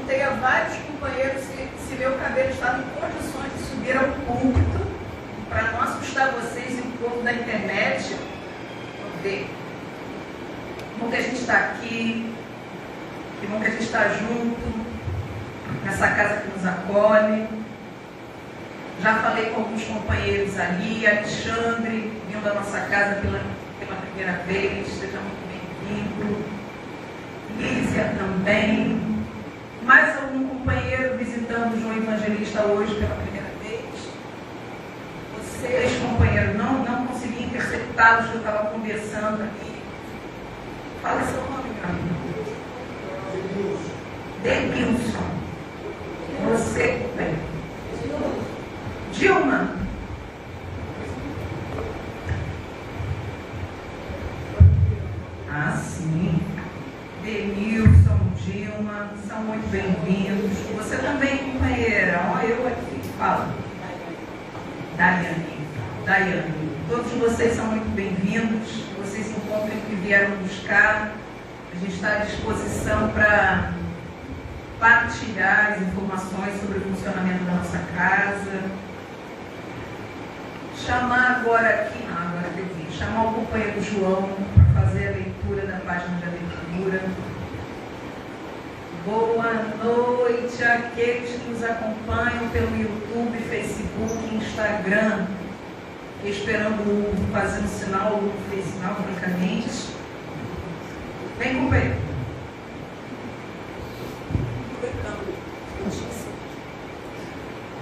perguntei a vários companheiros se meu cabelo estava em condições de subir ao púlpito, para não assustar vocês e o povo da internet. Vamos ver. Que bom que a gente está aqui, que bom que a gente está junto, nessa casa que nos acolhe. Já falei com alguns companheiros ali, Alexandre, vindo da nossa casa pela primeira vez, seja muito bem-vindo. Lízia também. Mais algum companheiro visitando o João Evangelista hoje pela primeira vez? Vocês, companheiros, não consegui interceptá-los, que eu estava conversando aqui. Fala seu nome, meu amigo. Denilson. Você, bem. Dilma. Ah, sim. Denilson, Dilma, são muito bem-vindos. Você também, companheira. Olha eu aqui. Fala. Daiane. Todos vocês são muito bem-vindos. Vocês se encontrem que vieram buscar. A gente está à disposição para partilhar as informações sobre o funcionamento da nossa casa. Chamar agora aqui, chamar o companheiro João para fazer a leitura da página da leitura. Boa noite àqueles que nos acompanham pelo YouTube, Facebook e Instagram. Esperando fazer um sinal, o Hugo fez sinal, francamente. Vem, companheiro.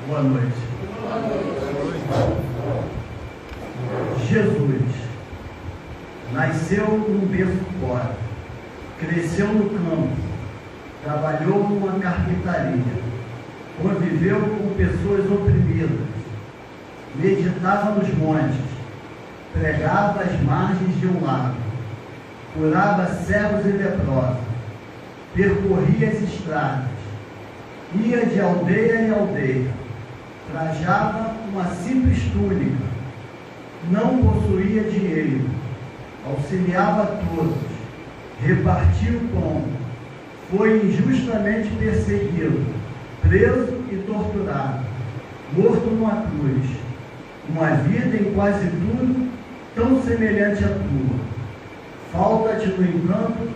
Boa noite. Jesus nasceu num berço pobre, cresceu no campo, trabalhou numa carpintaria, conviveu com pessoas oprimidas, meditava nos montes, pregava às margens de um lago, curava cegos e leprosos, percorria as estradas, ia de aldeia em aldeia, trajava uma simples túnica, não possuía dinheiro, auxiliava a todos, repartia o pão, foi injustamente perseguido, preso e torturado, morto numa cruz, uma vida em quase tudo tão semelhante à tua. Falta-te, no entanto,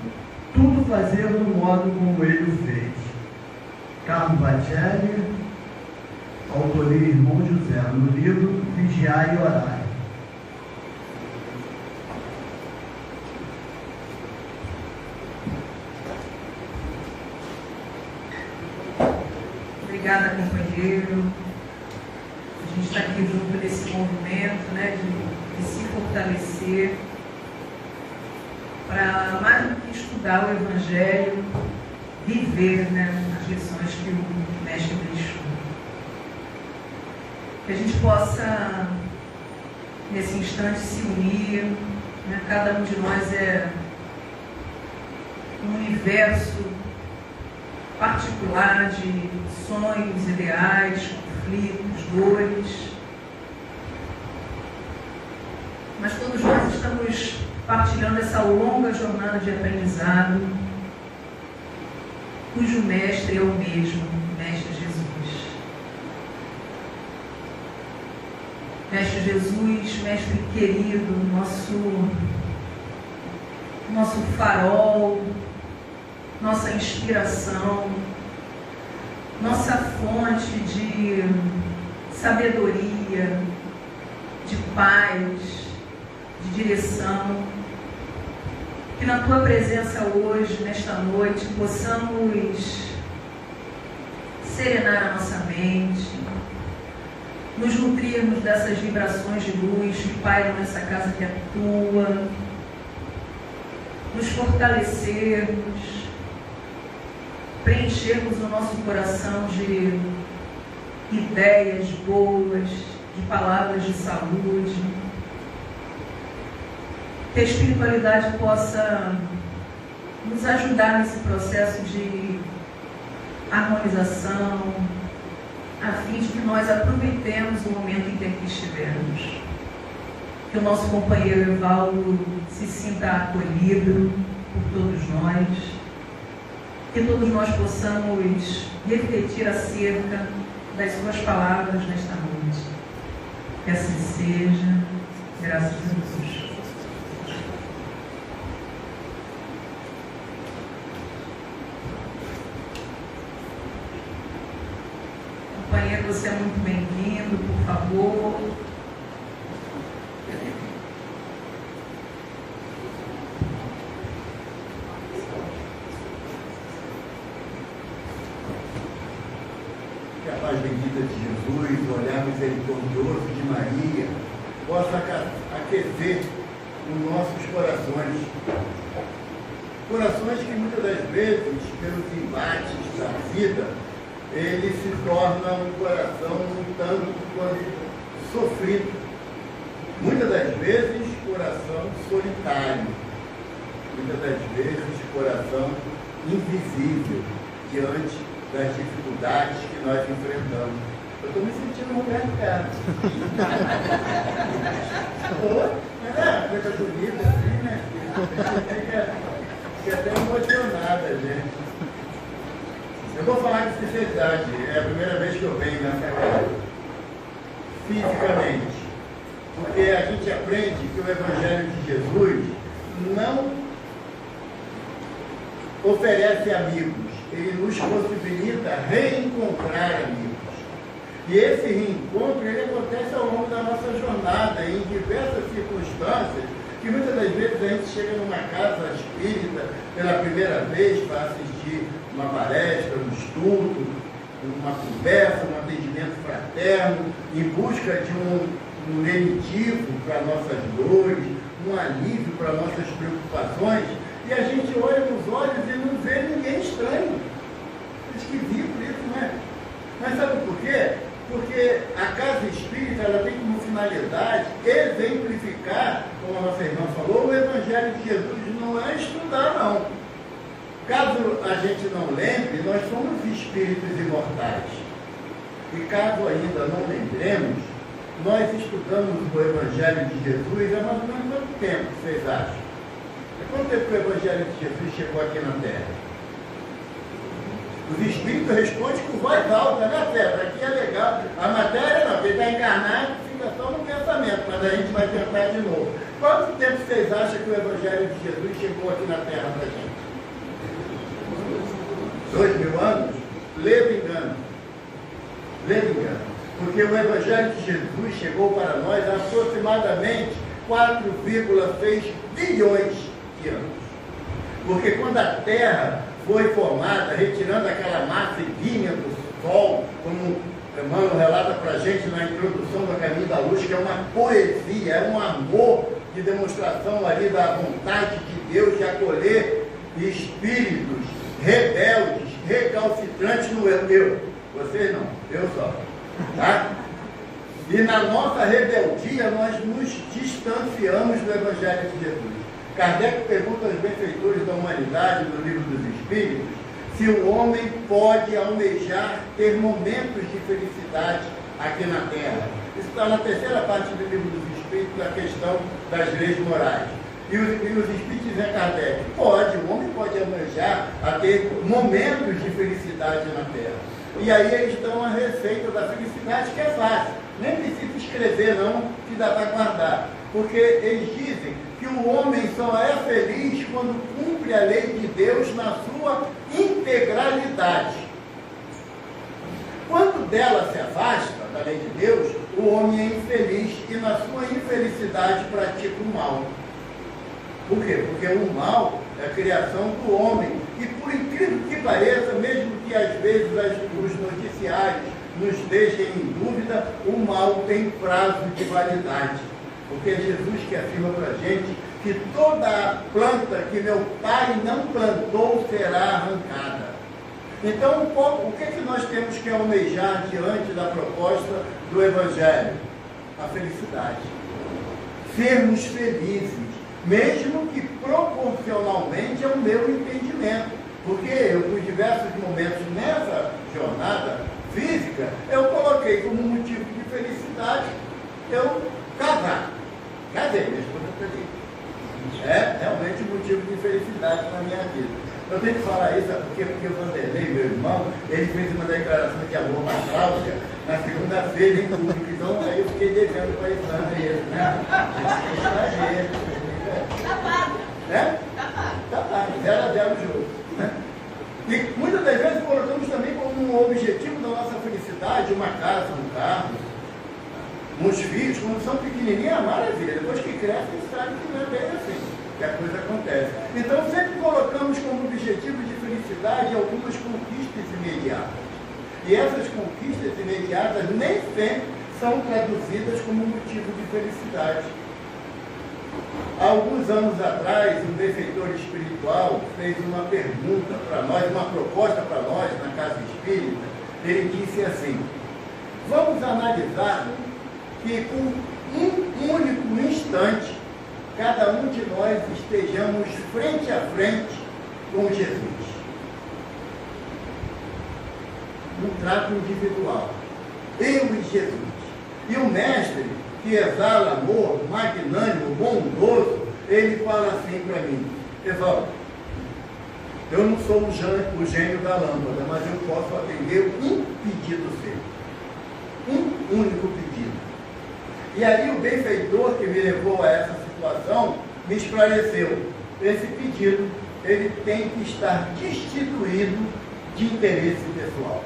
tudo fazer do modo como ele o fez. Carlo Bacelli, autoria Irmão José, no livro Vigiai e Orai. Obrigada, companheiro. A gente está aqui junto nesse movimento, né, de se fortalecer para, mais do que estudar o Evangelho, viver, né, as lições que o Mestre deixou. Que a gente possa, nesse instante, se unir, né? Cada um de nós é um universo particular de sonhos, ideais, conflitos, dores. Mas todos nós estamos partilhando essa longa jornada de aprendizado, cujo mestre é o mesmo, o Mestre Jesus. Mestre Jesus, Mestre querido, nosso farol, nossa inspiração, nossa fonte de sabedoria, de paz, de direção. Que na tua presença hoje, nesta noite, possamos serenar a nossa mente, nos nutrirmos dessas vibrações de luz que pairam nessa casa que é tua, nos fortalecermos, preenchermos o nosso coração de ideias boas, de palavras de saúde. Que a espiritualidade possa nos ajudar nesse processo de harmonização, a fim de que nós aproveitemos o momento em que aqui estivermos. Que o nosso companheiro Evaldo se sinta acolhido por todos nós. que todos nós possamos refletir acerca das suas palavras nesta noite. Que assim seja, graças a Deus. Companheiro, você é muito bem-vindo, por favor. Que a paz bendita de Jesus, o olhar misericordioso de Maria, possa aquecer os nossos corações. Corações que muitas das vezes, pelos embates da vida, ele se torna um coração um tanto quanto sofrido. Muitas das vezes, coração solitário. Muitas das vezes, coração invisível diante das dificuldades que nós enfrentamos. Eu estou me sentindo um lugar de casa. Coisa bonita assim, né? Fica até emocionada, gente. Eu vou falar com sinceridade, é a primeira vez que eu venho nessa casa, fisicamente, porque a gente aprende que o Evangelho de Jesus não oferece amigos, ele nos possibilita reencontrar amigos. E esse reencontro ele acontece ao longo da nossa jornada, em diversas circunstâncias, que muitas das vezes a gente chega numa casa espírita pela primeira vez para assistir uma palestra, um estudo, uma conversa, um atendimento fraterno, em busca de um lenitivo para nossas dores, um alívio para nossas preocupações, e a gente olha nos olhos e não vê ninguém estranho. É esquisito isso, né? Mas sabe por quê? Porque a casa espírita ela tem como finalidade exemplificar, como a nossa irmã falou, o Evangelho de Jesus não é estudar, não. Caso a gente não lembre, nós somos espíritos imortais. E caso ainda não lembremos, nós estudamos o Evangelho de Jesus há mais ou menos quanto tempo, vocês acham? Há quanto tempo que o Evangelho de Jesus chegou aqui na Terra? Os espíritos respondem com voz alta, né, César? Aqui é legal. A matéria não, porque está encarnado, fica só no pensamento, mas a gente vai tentar de novo. Quanto tempo vocês acham que o Evangelho de Jesus chegou aqui na Terra para a gente? 2000 anos? Leve engano. Porque o Evangelho de Jesus chegou para nós há aproximadamente 4,6 bilhões de anos. Porque quando a Terra foi formada, retirando aquela massa e vinha do Sol, como Emmanuel relata para a gente na introdução do Caminho da Luz, que é uma poesia, é um amor de demonstração ali da vontade de Deus de acolher espíritos rebeldes, recalcitrantes no eu. Vocês não, eu só. Tá? E na nossa rebeldia nós nos distanciamos do Evangelho de Jesus. Kardec pergunta aos benfeitores da humanidade, no Livro dos Espíritos, se o homem pode almejar ter momentos de felicidade aqui na Terra. Isso está na terceira parte do Livro dos Espíritos, a questão das leis morais. E os Espíritos dizem a Kardec, pode, o homem pode almejar a ter momentos de felicidade na Terra. E aí eles dão a receita da felicidade, que é fácil. Nem precisa escrever não, que dá para guardar. Porque eles dizem que o homem só é feliz quando cumpre a lei de Deus na sua integralidade. Quando dela se afasta da lei de Deus, o homem é infeliz e na sua infelicidade pratica o mal. Por quê? Porque o mal é a criação do homem. E por incrível que pareça, mesmo que às vezes os noticiários nos deixem em dúvida, o mal tem prazo de validade. Porque é Jesus que afirma para a gente que toda a planta que meu Pai não plantou será arrancada. Então, o que nós temos que almejar diante da proposta do Evangelho? A felicidade. Sermos felizes, mesmo que proporcionalmente ao meu entendimento. Porque eu, por diversos momentos nessa jornada física, eu coloquei como motivo de felicidade eu casar. Casei, minha esposa casei. É realmente um motivo de felicidade na minha vida. Eu tenho que falar isso, sabe por quê? Porque o Vanderlei, meu irmão, ele fez uma declaração de amor para a Cláudia na segunda-feira em público. Então aí eu fiquei devendo para isso, né? Tá pago. Né? Tá pago. Tá pago, 0-0 o jogo. Né? E muitas das vezes colocamos também como um objetivo da nossa felicidade uma casa, um carro, uns filhos, quando são pequenininhos, é maravilha. Depois que crescem, sabe que não é bem assim que a coisa acontece. Então sempre colocamos como objetivo de felicidade algumas conquistas imediatas. E essas conquistas imediatas nem sempre são traduzidas como motivo de felicidade. Há alguns anos atrás, um benfeitor espiritual fez uma pergunta para nós, uma proposta para nós na Casa Espírita. Ele disse assim: vamos analisar que por um único instante, cada um de nós estejamos frente a frente com Jesus. Um trato individual. Eu e Jesus. E o mestre, que exala amor, magnânimo, bondoso, ele fala assim para mim: Evaldo, eu não sou o gênio da lâmpada, mas eu posso atender um pedido seu. Um único pedido. E aí o benfeitor que me levou a essa situação me esclareceu: esse pedido, ele tem que estar destituído de interesse pessoal.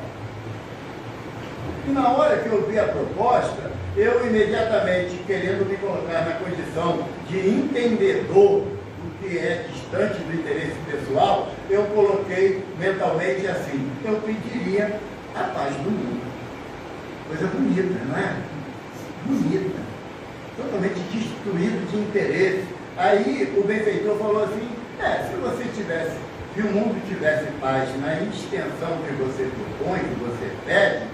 E na hora que eu vi a proposta, eu imediatamente, querendo me colocar na condição de entendedor do que é distante do interesse pessoal, eu coloquei mentalmente assim: eu pediria a paz do mundo. Coisa bonita, não é? Bonita. Totalmente destituído de interesse. Aí o benfeitor falou assim: se você tivesse, se o mundo tivesse paz na extensão que você propõe, que você pede,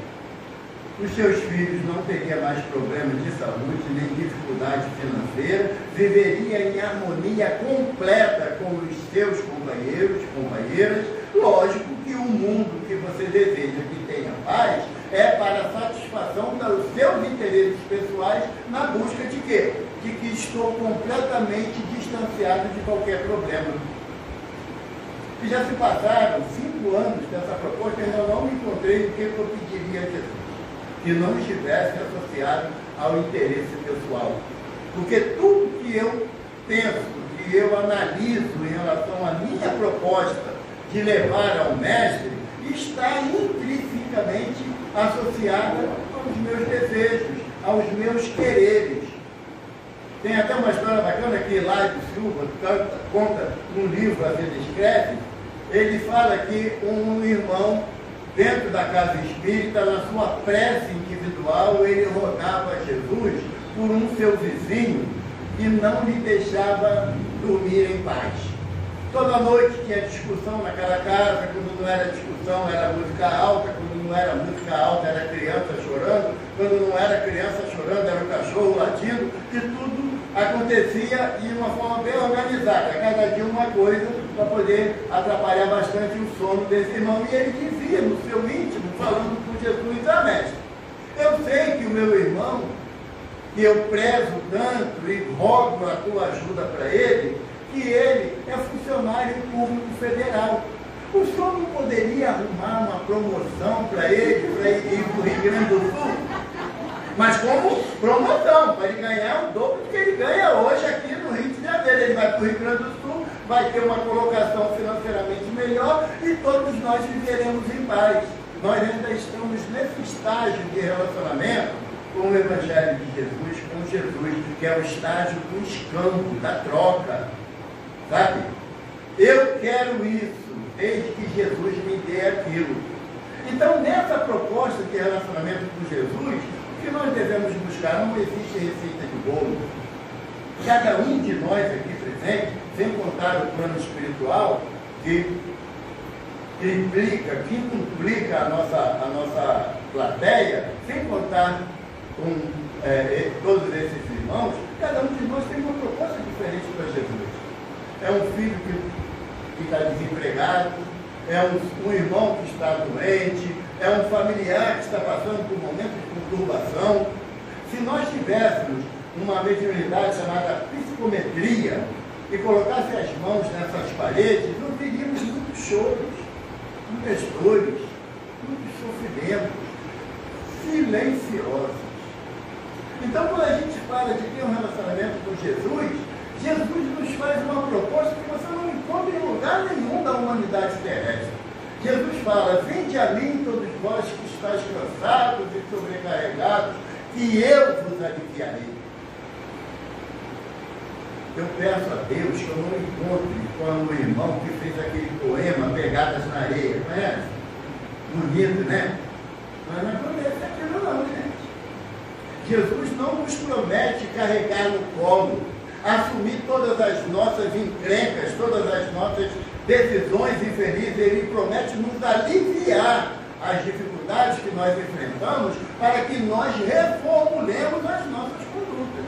os seus filhos não teriam mais problemas de saúde, nem dificuldade financeira, viveria em harmonia completa com os seus companheiros, companheiras. Lógico que o mundo que você deseja que tenha paz é para a satisfação dos seus interesses pessoais, na busca de quê? De que estou completamente distanciado de qualquer problema. E já se passaram 5 anos dessa proposta e ainda não me encontrei o que eu pediria a Jesus que não estivesse associado ao interesse pessoal. Porque tudo que eu penso, que eu analiso em relação à minha proposta de levar ao mestre, está intrinsecamente associada aos meus desejos, aos meus quereres. Tem até uma história bacana que Hilário Silva conta num livro a ele escreve. Ele fala que um irmão dentro da casa espírita, na sua prece individual, ele rogava a Jesus por um seu vizinho que não lhe deixava dormir em paz. Toda noite tinha discussão naquela casa. Quando não era discussão era música alta, quando não era música alta era criança chorando, quando não era criança chorando era o cachorro latindo, e tudo acontecia de uma forma bem organizada, cada dia uma coisa para poder atrapalhar bastante o sono desse irmão. E ele dizia no seu íntimo, falando com Jesus: mestre, eu sei que o meu irmão, que eu prezo tanto e rogo a tua ajuda para ele, que ele é funcionário público federal. O senhor não poderia arrumar uma promoção para ele ir para o Rio Grande do Sul? Mas como promoção, para ele ganhar o dobro do que ele ganha hoje aqui no Rio de Janeiro. Ele vai para o Rio Grande do Sul, vai ter uma colocação financeiramente melhor e todos nós viveremos em paz. Nós ainda estamos nesse estágio de relacionamento com o Evangelho de Jesus, com Jesus, que é o estágio do escambo, da troca. Sabe? Eu quero isso, desde que Jesus me dê aquilo. Então, nessa proposta de relacionamento com Jesus, o que nós devemos buscar? Não existe receita de bolo. Cada um de nós aqui presente, sem contar o plano espiritual, que implica a nossa plateia, sem contar com todos esses irmãos, cada um de nós tem uma proposta diferente para Jesus. É um filho que está desempregado, é um irmão que está doente, é um familiar que está passando por momentos de conturbação. Se nós tivéssemos uma mediunidade chamada psicometria e colocasse as mãos nessas paredes, nós veríamos muitos choros, muitas dores, muitos sofrimentos, silenciosos. Então, quando a gente fala de ter um relacionamento com Jesus, Jesus nos faz uma proposta que você não encontra em lugar nenhum da humanidade terrestre. Jesus fala: vinde a mim todos vós que estáis cansados e sobrecarregados, que eu vos aliviarei. Eu peço a Deus que eu não encontre com o irmão que fez aquele poema Pegadas na Areia, conhece? Bonito, né? Mas não acontece aquilo não, gente. Jesus não nos promete carregar no colo, assumir todas as nossas encrencas, todas as nossas decisões infelizes. Ele promete nos aliviar as dificuldades que nós enfrentamos para que nós reformulemos as nossas condutas.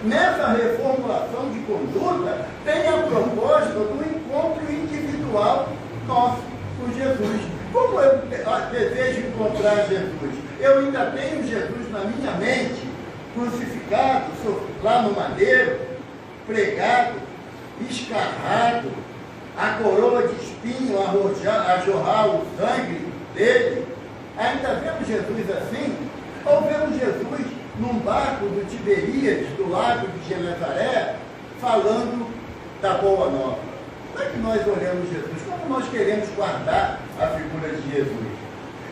Nessa reformulação de conduta tem a proposta do encontro individual nosso com Jesus. Como eu desejo encontrar Jesus? Eu ainda tenho Jesus na minha mente, crucificado, lá no madeiro, pregado, escarrado, a coroa de espinho a jorrar o sangue dele. Ainda vemos Jesus assim? Ou vemos Jesus num barco do Tiberíades, do lago de Genezaré, falando da Boa Nova? Como é que nós olhamos Jesus? Como nós queremos guardar a figura de Jesus?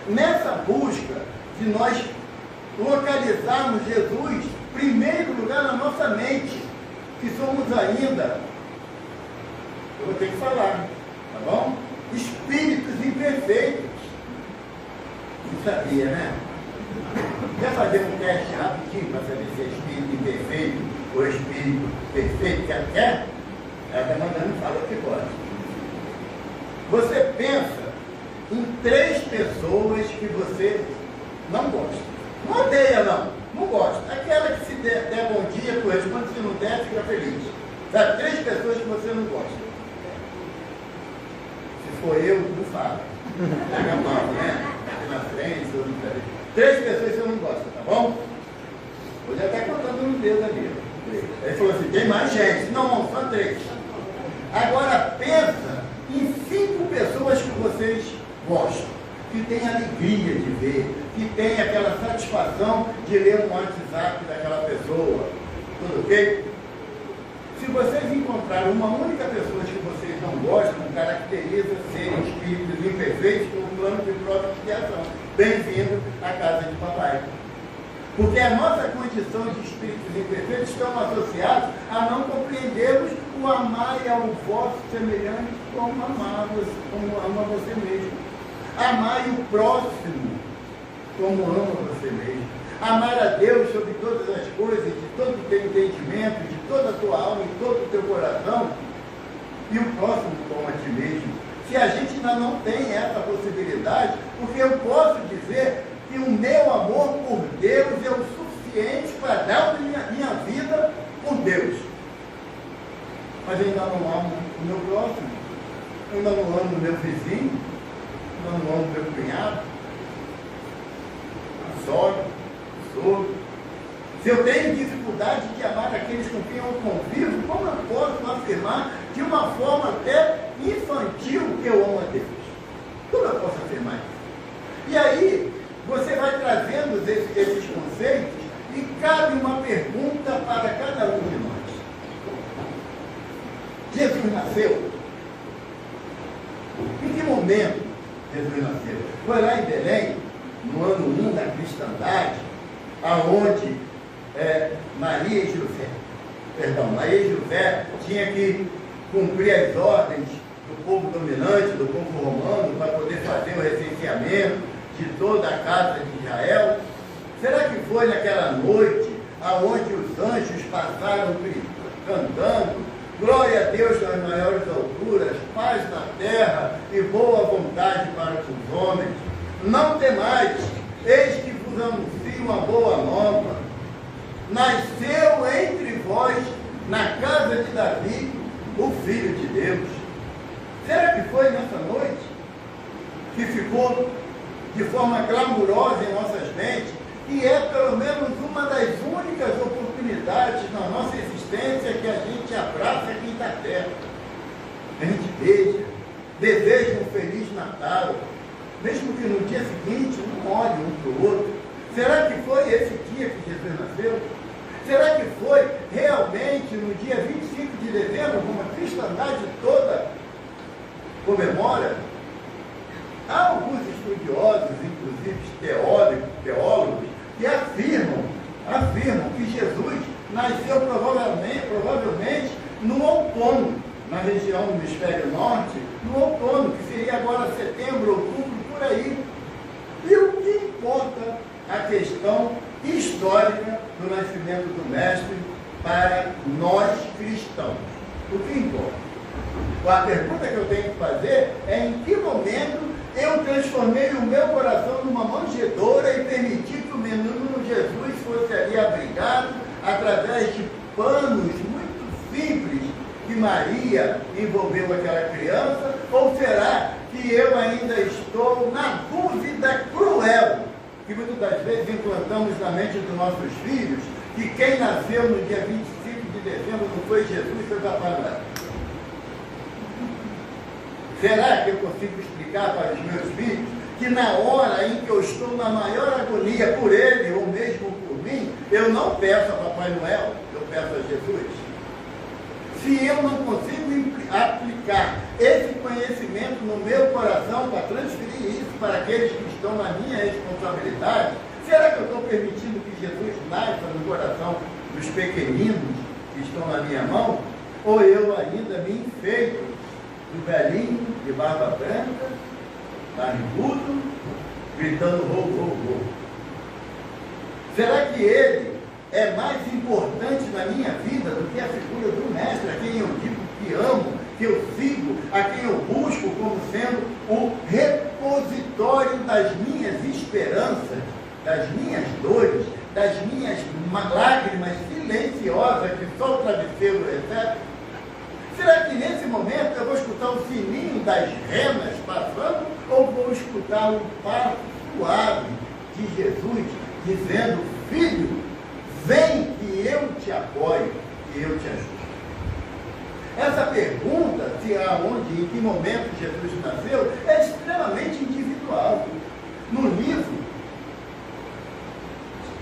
Nessa busca de nós localizarmos Jesus, em primeiro lugar na nossa mente, que somos ainda, eu vou ter que falar, tá bom? Espíritos imperfeitos. Não sabia, né? Quer fazer um teste rapidinho para saber se é espírito imperfeito ou espírito perfeito? Quer? Ela está mandando falar que pode. Você pensa em 3 pessoas que você não gosta. Não odeia, não gosta. Aquela que se der bom dia, tu responde, se não der, fica feliz. Sabe, 3 pessoas que você não gosta. Se for eu, não fala. Pega a mão, né? Na frente, 3 pessoas que você não gosta, tá bom? Vou já estar contando no dedo ali. Ele falou assim, tem mais gente. Não, só 3. Agora pensa em 5 pessoas que vocês gostam, que têm alegria de ver, que tem aquela satisfação de ler um WhatsApp daquela pessoa. Tudo ok? Se vocês encontrarem uma única pessoa que vocês não gostam, caracteriza serem espíritos imperfeitos com um plano de providenciação. Bem-vindo à casa de papai. Porque a nossa condição de espíritos imperfeitos estão associados a não compreendermos o amar ao vosso semelhante como ama você mesmo. Amar o próximo como ama você mesmo. Amar a Deus sobre todas as coisas, de todo o teu entendimento, de toda a tua alma e todo o teu coração, e o próximo como a ti mesmo. Se a gente ainda não tem essa possibilidade, porque eu posso dizer que o meu amor por Deus é o suficiente para dar minha vida por Deus. Mas eu ainda não amo o meu próximo, eu ainda não amo o meu vizinho, eu ainda não amo o meu cunhado, a sogra, o sogro. Se eu tenho dificuldade de amar aqueles com quem eu convivo, como eu posso afirmar de uma forma até infantil que eu amo a Deus? Como eu posso afirmar isso? E aí, você vai trazendo esses conceitos e cabe uma pergunta para cada um de nós. Jesus nasceu? Em que momento Jesus nasceu? Foi lá em Belém, no ano 1 da cristandade, aonde Maria e José tinha que cumprir as ordens do povo dominante, do povo romano, para poder fazer o recenseamento de toda a casa de Israel. Será que foi naquela noite aonde os anjos passaram cantando glória a Deus nas maiores alturas, paz na terra e boa vontade para com os homens? Não temais, eis que vos anuncio uma boa nova. Nasceu entre vós, na casa de Davi, o Filho de Deus. Será que foi nessa noite que ficou de forma glamurosa em nossas mentes? E é pelo menos uma das únicas oportunidades na nossa existência que a gente abraça a quinta terra. A gente beija, desejem um Feliz Natal, mesmo que no dia seguinte não olhem um para o outro. Será que foi esse dia que Jesus nasceu? Será que foi realmente no dia 25 de dezembro, como a cristandade toda comemora? Há alguns estudiosos, inclusive teólogos, que afirmam que Jesus nasceu provavelmente no outono, na região do hemisfério norte, no outono, que seria agora setembro, outubro, por aí. E o que importa a questão histórica do nascimento do Mestre para nós cristãos? O que importa? A pergunta que eu tenho que fazer é em que momento eu transformei o meu coração numa manjedoura e permiti que o menino Jesus fosse ali abrigado através de panos muito simples que Maria envolveu aquela criança? Ou será que eu ainda estou na dúvida cruel que muitas das vezes implantamos na mente dos nossos filhos, que quem nasceu no dia 25 de dezembro não foi Jesus, foi Papai Noel? Será que eu consigo explicar para os meus filhos que na hora em que eu estou na maior agonia por ele, ou mesmo por mim, eu não peço a Papai Noel, eu peço a Jesus? Se eu não consigo aplicar esse conhecimento no meu coração para transferir isso para aqueles que estão na minha responsabilidade, será que eu estou permitindo que Jesus nasça no coração dos pequeninos que estão na minha mão? Ou eu ainda me enfeito do velhinho de barba branca, barrigudo, gritando rou, rou, rou? Será que ele é mais importante na minha vida do que a figura do Mestre, a quem eu digo que amo, que eu sigo, a quem eu busco como sendo o repositório das minhas esperanças, das minhas dores, das minhas lágrimas silenciosas que só o travesseiro recebe? Será que nesse momento eu vou escutar o sininho das renas passando, ou vou escutar o passo suave de Jesus dizendo: filho, vem que eu te apoio, que eu te ajudo? Essa pergunta, se aonde, em que momento Jesus nasceu, é extremamente individual. No livro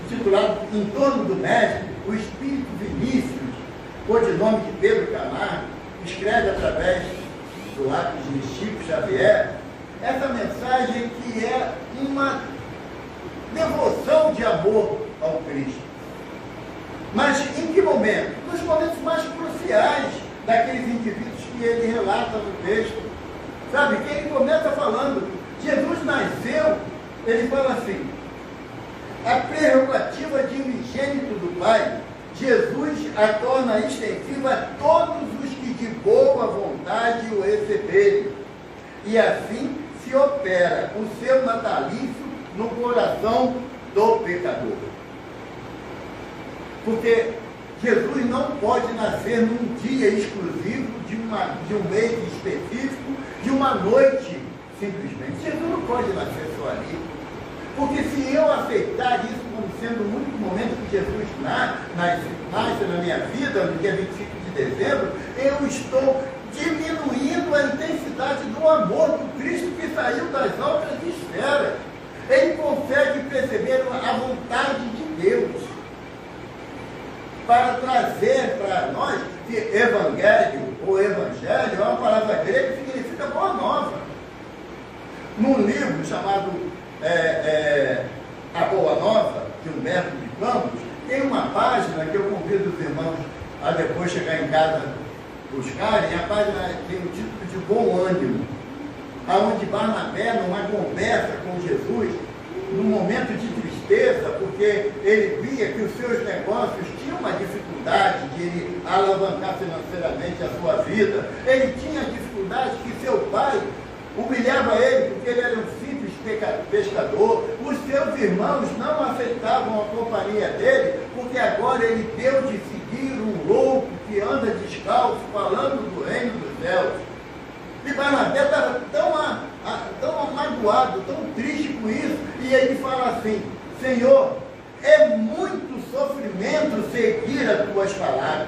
titulado Em Torno do Mestre, o Espírito Vinícius, codinome de Pedro Camargo, escreve através do lápis de Chico Xavier essa mensagem que é uma devoção de amor ao Cristo. Mas em que momento? Nos momentos mais cruciais daqueles indivíduos que ele relata no texto. Sabe, que ele começa falando, Jesus nasceu, ele fala assim: a prerrogativa de unigênito do Pai, Jesus a torna extensiva a todos os que de boa vontade o receberem. E assim se opera o seu natalício no coração do pecador. Porque Jesus não pode nascer num dia exclusivo, de um mês específico, de uma noite simplesmente. Jesus não pode nascer só ali. Porque se eu aceitar isso como sendo o único momento que Jesus nasce na minha vida, no dia 25 de dezembro, eu estou diminuindo a intensidade do amor do Cristo que saiu das altas esferas. Ele consegue perceber a vontade de Deus para trazer para nós, que evangelho ou evangelho é uma palavra grega que significa boa nova. Num livro chamado A Boa Nova, de Humberto de Campos, tem uma página que eu convido os irmãos a depois chegar em casa buscarem. A página tem o título de Bom Ânimo, aonde Barnabé, numa conversa com Jesus, num momento de tristeza, porque ele via que os seus negócios tinham uma dificuldade de ele alavancar financeiramente a sua vida. Ele tinha dificuldade que seu pai humilhava ele, porque ele era um simples pescador. Os seus irmãos não aceitavam a companhia dele, porque agora ele deu de seguir um louco que anda descalço, falando do reino dos céus. E Barnabé estava tão amagoado, tão triste com isso, e ele fala assim: Senhor, é muito sofrimento seguir as tuas palavras.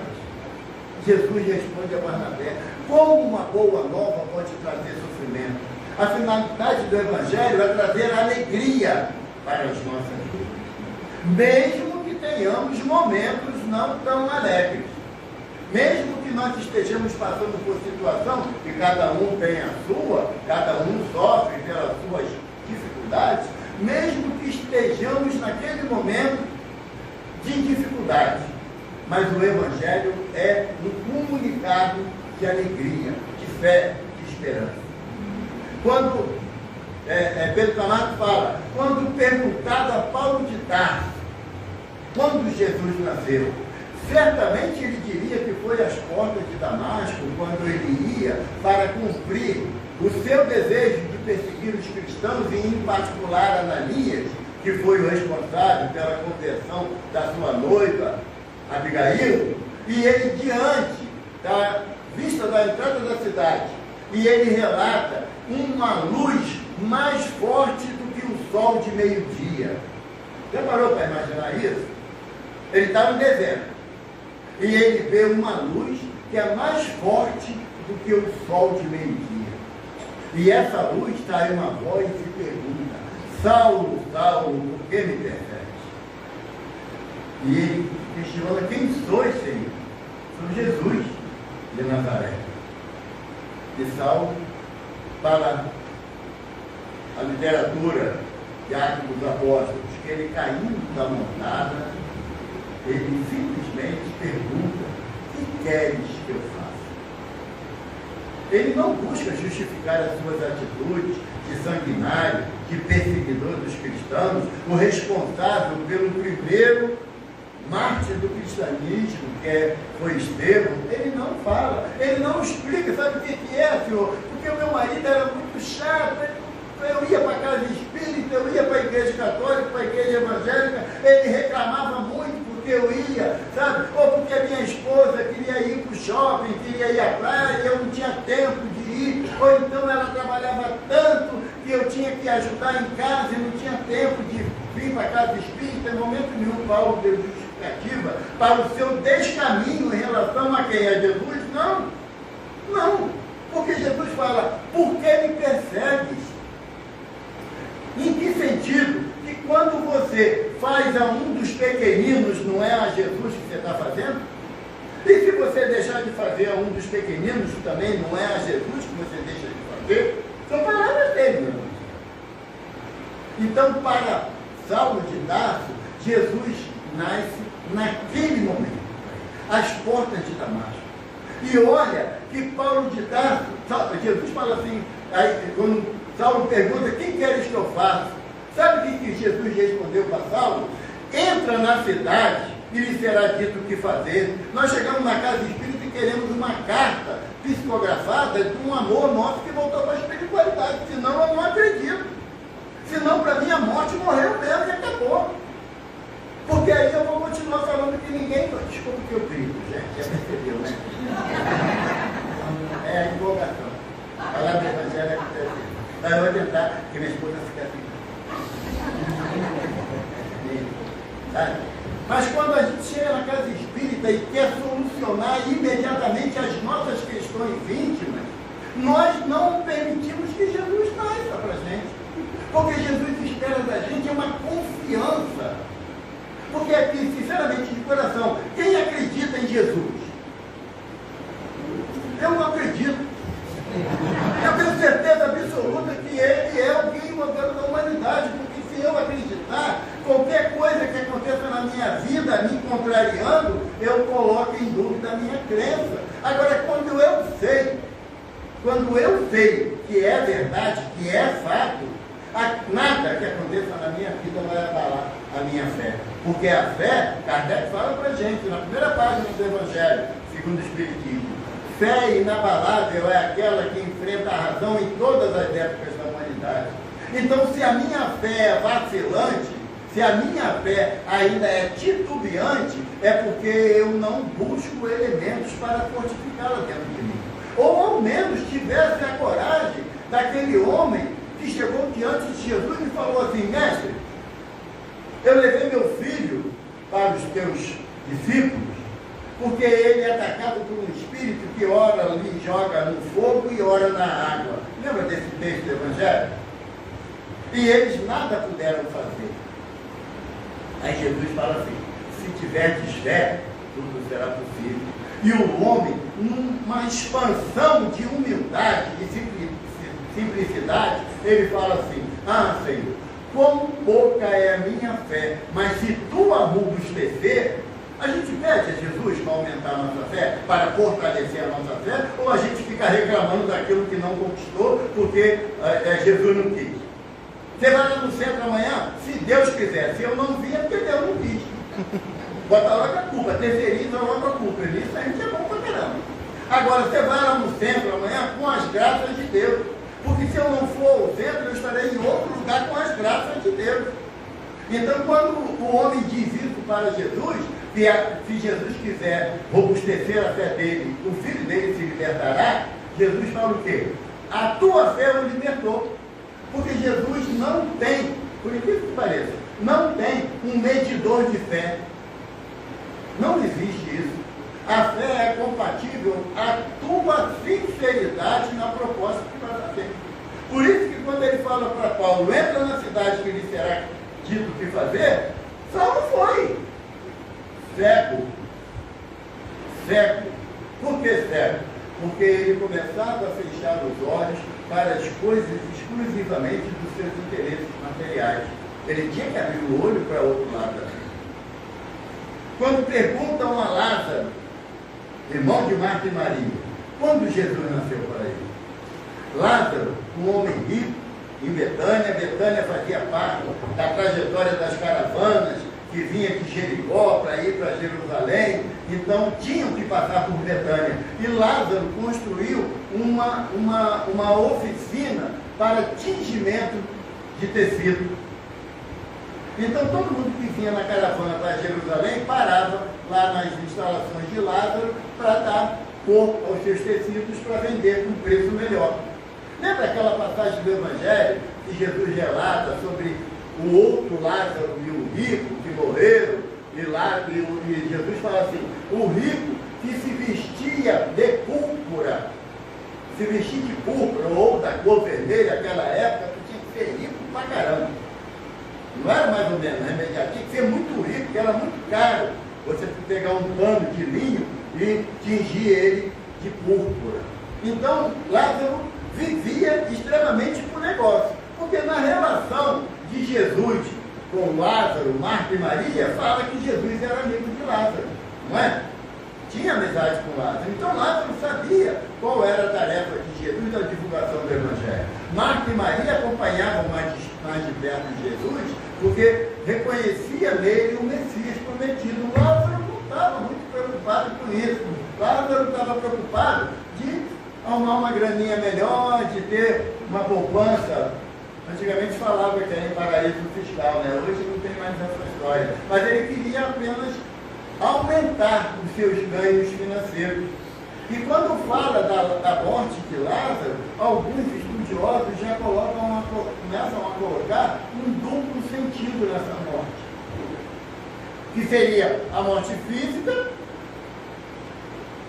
Jesus responde a Barnabé: como uma boa nova pode trazer sofrimento? A finalidade do Evangelho é trazer alegria para as nossas vidas. Mesmo que tenhamos momentos não tão alegres. Mesmo que nós estejamos passando por situação que cada um tem a sua, cada um sofre pelas suas dificuldades, mesmo que estejamos naquele momento de dificuldade, mas o Evangelho é um comunicado de alegria, de fé, de esperança. Quando Pedro Camargo fala, quando perguntado a Paulo de Tarso, quando Jesus nasceu, certamente ele diria que foi às portas de Damasco, quando ele ia para cumprir o seu desejo de perseguir os cristãos, e em particular Ananias, que foi o responsável pela conversão da sua noiva, Abigail, e ele, diante da vista da entrada da cidade, e ele relata uma luz mais forte do que o sol de meio-dia. Já parou para imaginar isso? Ele está no deserto, e ele vê uma luz que é mais forte do que o sol de meio-dia. E essa luz traz uma voz e pergunta: Saulo, Saulo, por que me persegues? E ele questiona: quem sois, Senhor? Sou Jesus de Nazaré. E Saulo, para a literatura de Atos dos Apóstolos, que ele caindo da montada, ele simplesmente pergunta: que queres que eu faça? Ele não busca justificar as suas atitudes de sanguinário, de perseguidor dos cristãos, o responsável pelo primeiro mártir do cristianismo, que foi Estevão. Ele não fala, ele não explica, sabe o que é, Senhor? Porque o meu marido era muito chato, eu ia para a casa espírita, eu ia para a igreja católica, para a igreja evangélica, ele reclamava muito porque eu ia, sabe? Ou porque a minha esposa queria ir para o shopping, queria ir à praia, e eu não tinha tempo de ir, ou então ela trabalhava tanto que eu tinha que ajudar em casa e não tinha tempo de vir para a casa espírita. Em momento nenhum Paulo deu justificativa para o seu descaminho em relação a quem? A Jesus? Não, não, porque Jesus fala: por que me persegues? Em que sentido? Que quando você faz a um dos pequeninos, não é a Jesus que você está fazendo? E se você deixar de fazer a um dos pequeninos, também não é a Jesus que você deixa de fazer? São palavras dele, meu irmão. Então, para Saulo de Tarso, Jesus nasce naquele momento, às portas de Damasco. E olha que Paulo de Tarso, Jesus fala assim, aí, quando Saulo pergunta: quem queres que eu faça? Sabe o que Jesus respondeu para Saulo? Entra na cidade e lhe será dito o que fazer. Nós chegamos na casa espírita e queremos uma carta psicografada de um amor nosso que voltou para a espiritualidade. Senão eu não acredito. Senão para mim a morte morreu mesmo e acabou. Porque aí eu vou continuar falando que ninguém... Desculpa que eu grito, gente. Já percebeu, né? É a empolgação. A palavra evangélica acontece. Mas eu vou tentar, que minha esposa fica assim. Sabe? Mas quando a gente chega na casa espírita e quer solucionar imediatamente as nossas questões íntimas, nós não permitimos que Jesus nasça para a gente. Porque Jesus espera da gente uma confiança. Porque aqui, sinceramente, de coração, quem acredita em Jesus? Eu não acredito. Eu tenho certeza absoluta que ele é o guia e modelo da humanidade, porque se eu acreditar, qualquer coisa que aconteça na minha vida, me contrariando, eu coloco em dúvida a minha crença. Agora, quando eu sei que é verdade, que é fato, nada que aconteça na minha vida vai abalar a minha fé. Porque a fé, Kardec fala para a gente, na primeira página do Evangelho, segundo o Espiritismo: fé inabalável é aquela que enfrenta a razão em todas as épocas da humanidade. Então, se a minha fé é vacilante, se a minha fé ainda é titubeante, é porque eu não busco elementos para fortificá-la dentro de mim. Ou ao menos tivesse a coragem daquele homem que chegou diante de Jesus e falou assim: mestre, eu levei meu filho para os teus discípulos, porque ele é atacado por um espírito que ora lhe joga no fogo e ora na água. Lembra desse texto do Evangelho? E eles nada puderam fazer. Aí Jesus fala assim: se tiverdes fé, tudo será possível. E o homem, numa expansão de humildade e simplicidade, ele fala assim: ah, Senhor, quão pouca é a minha fé, mas se tu a robustecer, a gente pede a Jesus para aumentar a nossa fé, para fortalecer a nossa fé, ou a gente fica reclamando daquilo que não conquistou, porque Jesus não quis? Você vai lá no centro amanhã, se Deus quiser. Se eu não vir, é porque Deus não quis. Bota logo a culpa, terceiriza logo a culpa. Nisso a gente é bom pra caramba. Agora, você vai lá no centro amanhã com as graças de Deus. Porque se eu não for ao centro, eu estarei em outro lugar com as graças de Deus. Então, quando o homem diz isso para Jesus, se Jesus quiser robustecer a fé dele, o filho dele se libertará, Jesus fala o quê? A tua fé o libertou. Porque Jesus não tem, por incrível que pareça, não tem um medidor de fé. Não existe isso. A fé é compatível à tua sinceridade na proposta que vai fazer. Por isso que quando ele fala para Paulo, entra na cidade que lhe será dito o que fazer, Saulo foi. Cego. Cego. Por que cego? Porque ele começava a fechar os olhos para as coisas exclusivamente dos seus interesses materiais. Ele tinha que abrir o olho para o outro lado da vida. Quando perguntam a Lázaro, irmão de Marta e Maria, quando Jesus nasceu para ele? Lázaro, um homem rico, em Betânia. Betânia fazia parte da trajetória das caravanas que vinha de Jericó para ir para Jerusalém, então tinham que passar por Betânia. E Lázaro construiu uma oficina para tingimento de tecido. Então todo mundo que vinha na caravana para Jerusalém parava lá nas instalações de Lázaro para dar cor aos seus tecidos para vender com preço melhor. Lembra aquela passagem do Evangelho que Jesus relata sobre o outro Lázaro e o rico que morreram? E Jesus fala assim: o rico que se vestia de púrpura, se vestia de púrpura ou da cor vermelha, naquela época, tu tinha que ser rico pra caramba. Não era mais ou menos, né? Tinha que ser muito rico, porque era muito caro você pegar um pano de linho e tingir ele de púrpura. Então, Lázaro vivia extremamente por negócio, porque na relação de Jesus com Lázaro, Marta e Maria, fala que Jesus era amigo de Lázaro, não é? Tinha amizade com Lázaro. Então Lázaro sabia qual era a tarefa de Jesus na divulgação do Evangelho. Marta e Maria acompanhavam mais de perto de Jesus, porque reconhecia nele o Messias prometido. Lázaro não estava muito preocupado com isso. Lázaro estava preocupado de arrumar uma graninha melhor, de ter uma poupança. Antigamente falava que era em paraíso fiscal, né? Hoje não tem mais essa história. Mas ele queria apenas aumentar os seus ganhos financeiros. E quando fala da morte de Lázaro, alguns estudiosos já começam a colocar um duplo sentido nessa morte. Que seria a morte física,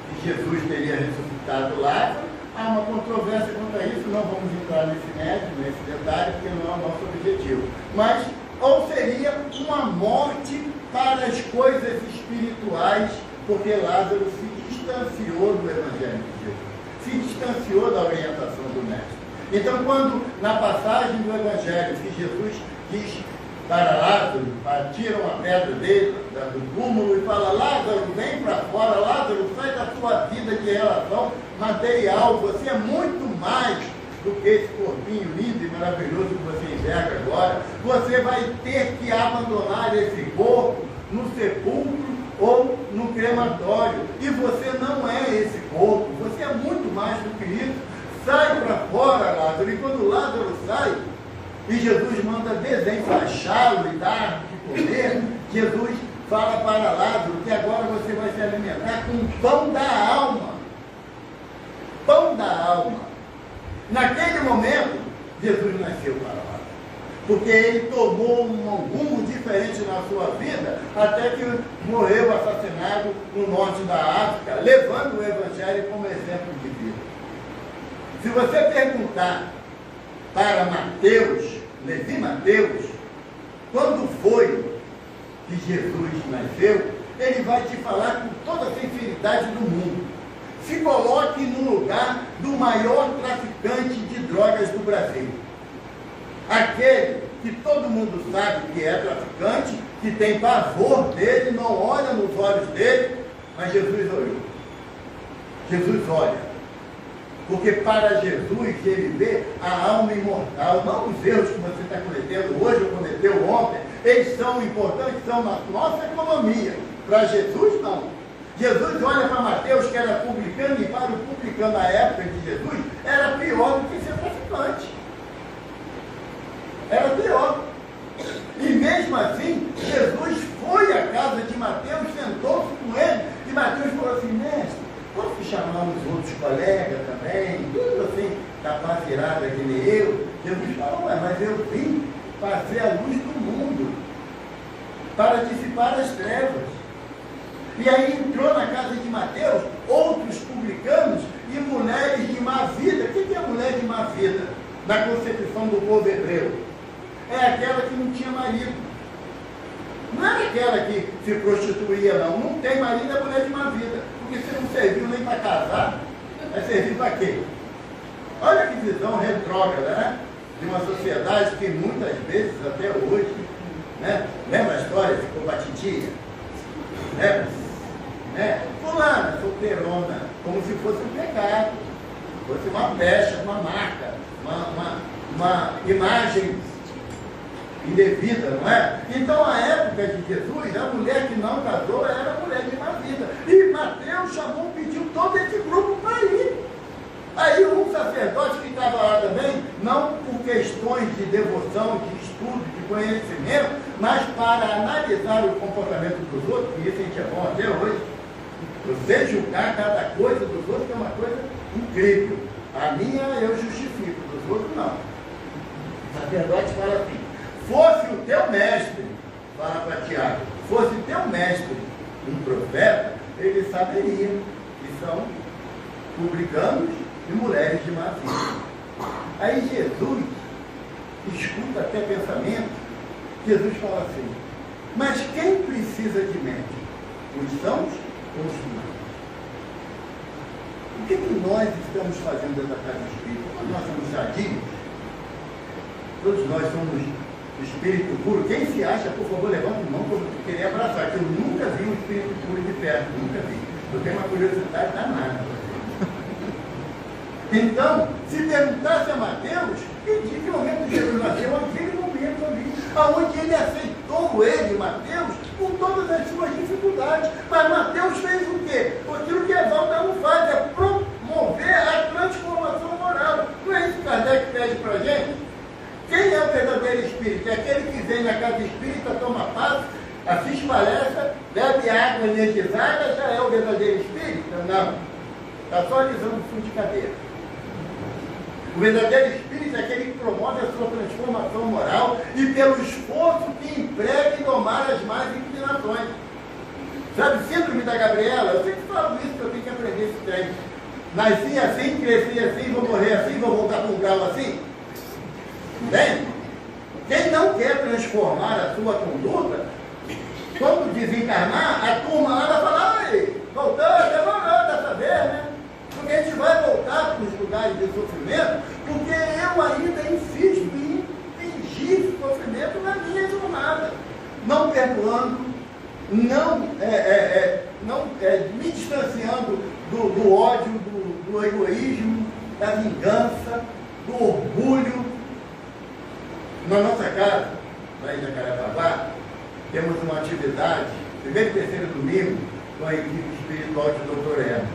que Jesus teria ressuscitado Lázaro. Há uma controvérsia quanto a isso, não vamos entrar nesse detalhe, porque não é o nosso objetivo. Mas, ou seria uma morte para as coisas espirituais, porque Lázaro se distanciou do Evangelho de Jesus, se distanciou da orientação do Mestre. Então, quando na passagem do Evangelho que Jesus diz para Lázaro, tiram a pedra dele, do túmulo, e fala: Lázaro, vem para fora, Lázaro, sai da sua vida de relação material, você é muito mais do que esse corpinho lindo e maravilhoso que você enxerga agora. Você vai ter que abandonar esse corpo no sepulcro ou no crematório. E você não é esse corpo, você é muito mais do que isso. Sai para fora, Lázaro. E quando Lázaro sai, e Jesus manda desenfaixá-lo e dar de comer, Jesus fala para Lázaro que agora você vai se alimentar com o pão da alma. Pão da alma. Naquele momento, Jesus nasceu para Lázaro, porque ele tomou um rumo diferente na sua vida, até que morreu assassinado no norte da África, levando o Evangelho como exemplo de vida. Se você perguntar para Mateus, Levi Mateus, quando foi que Jesus nasceu, ele vai te falar com toda a sinceridade do mundo. Se coloque no lugar do maior traficante de drogas do Brasil. Aquele que todo mundo sabe que é traficante, que tem pavor dele, não olha nos olhos dele, mas Jesus olhou. Jesus olha. Porque para Jesus ele vê a alma imortal, não os erros que você está cometendo hoje ou cometeu ontem, eles são importantes, são na nossa economia. Para Jesus, não. Jesus olha para Mateus, que era publicano, e para o publicano na época de Jesus, era pior do que ser traficante. Era pior. E mesmo assim, Jesus foi à casa de Mateus, sentou-se com ele, e Mateus falou assim: mestre, posso chamar os outros colegas também? Tudo assim, capaz virada que nem eu. Jesus falou: mas eu vim para ser a luz do mundo, para dissipar as trevas. E aí entrou na casa de Mateus outros publicanos e mulheres de má vida. O que é mulher de má vida? Na concepção do povo hebreu, é aquela que não tinha marido. Não era aquela que se prostituía, não. Não tem marido, é mulher de má vida. Porque você não serviu nem para casar, vai servir para quê? Olha que visão retrógrada, né? De uma sociedade que muitas vezes, até hoje, né? Lembra a história? Ficou batidia? Lembra? Fulana, solteirona, como se fosse um pecado, fosse uma pecha, uma marca, uma imagem indevida, não é? Então, a época de Jesus, a mulher que não casou era mulher de má vida. E Mateus chamou, pediu todo esse grupo para ir. Aí um sacerdote que estava lá também, não por questões de devoção, de estudo, de conhecimento, mas para analisar o comportamento dos outros, e isso a gente é bom até hoje. Você julgar cada coisa dos outros é uma coisa incrível. A minha eu justifico, dos outros não. O sacerdote fala assim: fosse o teu mestre, fala para Tiago, fosse o teu mestre um profeta, ele saberia que são publicanos e mulheres de má vida. Aí Jesus escuta até pensamento. Jesus fala assim: mas quem precisa de médico? Os sãos ou os doentes? O que nós estamos fazendo dentro da casa espírita? Todos nós somos sadios, todos nós somos espírito puro. Quem se acha, por favor, levanta a mão para eu querer abraçar, que eu nunca vi um espírito puro de perto, nunca vi. Eu tenho uma curiosidade danada. Então, se perguntasse a Mateus, em que momento Jesus nasceu, aquele momento ali, onde ele aceitou ele, Mateus, com todas as suas dificuldades. Mas Mateus fez o quê? Aquilo que Evaldo não faz, é promover a transformação moral. Não é isso que Kardec pede para a gente? Quem é o verdadeiro espírito? É aquele que vem na casa espírita, toma passo, assiste palestra, bebe água energizada, já é o verdadeiro espírito? Não. Está só alisando o fundo de cadeira. O verdadeiro espírito é aquele que promove a sua transformação moral e pelo esforço que emprega em domar as más inclinações. Sabe, síndrome da Gabriela? Eu sempre falo isso, que eu tenho que aprender esse trem. Nasci assim, cresci assim, vou morrer assim, vou voltar para um grau assim. Entende? Quem não quer transformar a sua conduta, quando desencarnar, a turma lá vai falar: ai, voltou, demorou dessa vez, né? Porque a gente vai voltar para os lugares de sofrimento, porque eu ainda insisto em fingir sofrimento na minha jornada, não perdoando, não me distanciando do ódio, do egoísmo, da vingança, do orgulho. Na nossa casa, lá em Jacarepaguá, temos uma atividade, primeiro e terceiro domingo, com a equipe espiritual de Dr. Herman.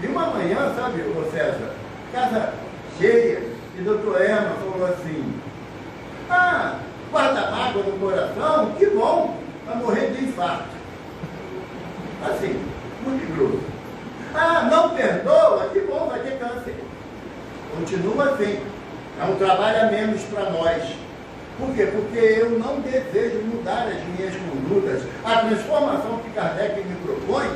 E uma manhã, sabe, ô César, casa cheia, e Dr. Herman falou assim: ah, guarda mágoa no coração, que bom, vai morrer de infarto. Assim, muito grosso. Ah, não perdoa, que bom, vai ter câncer. Continua assim. É um trabalho a menos para nós. Por quê? Porque eu não desejo mudar as minhas condutas. A transformação que Kardec me propõe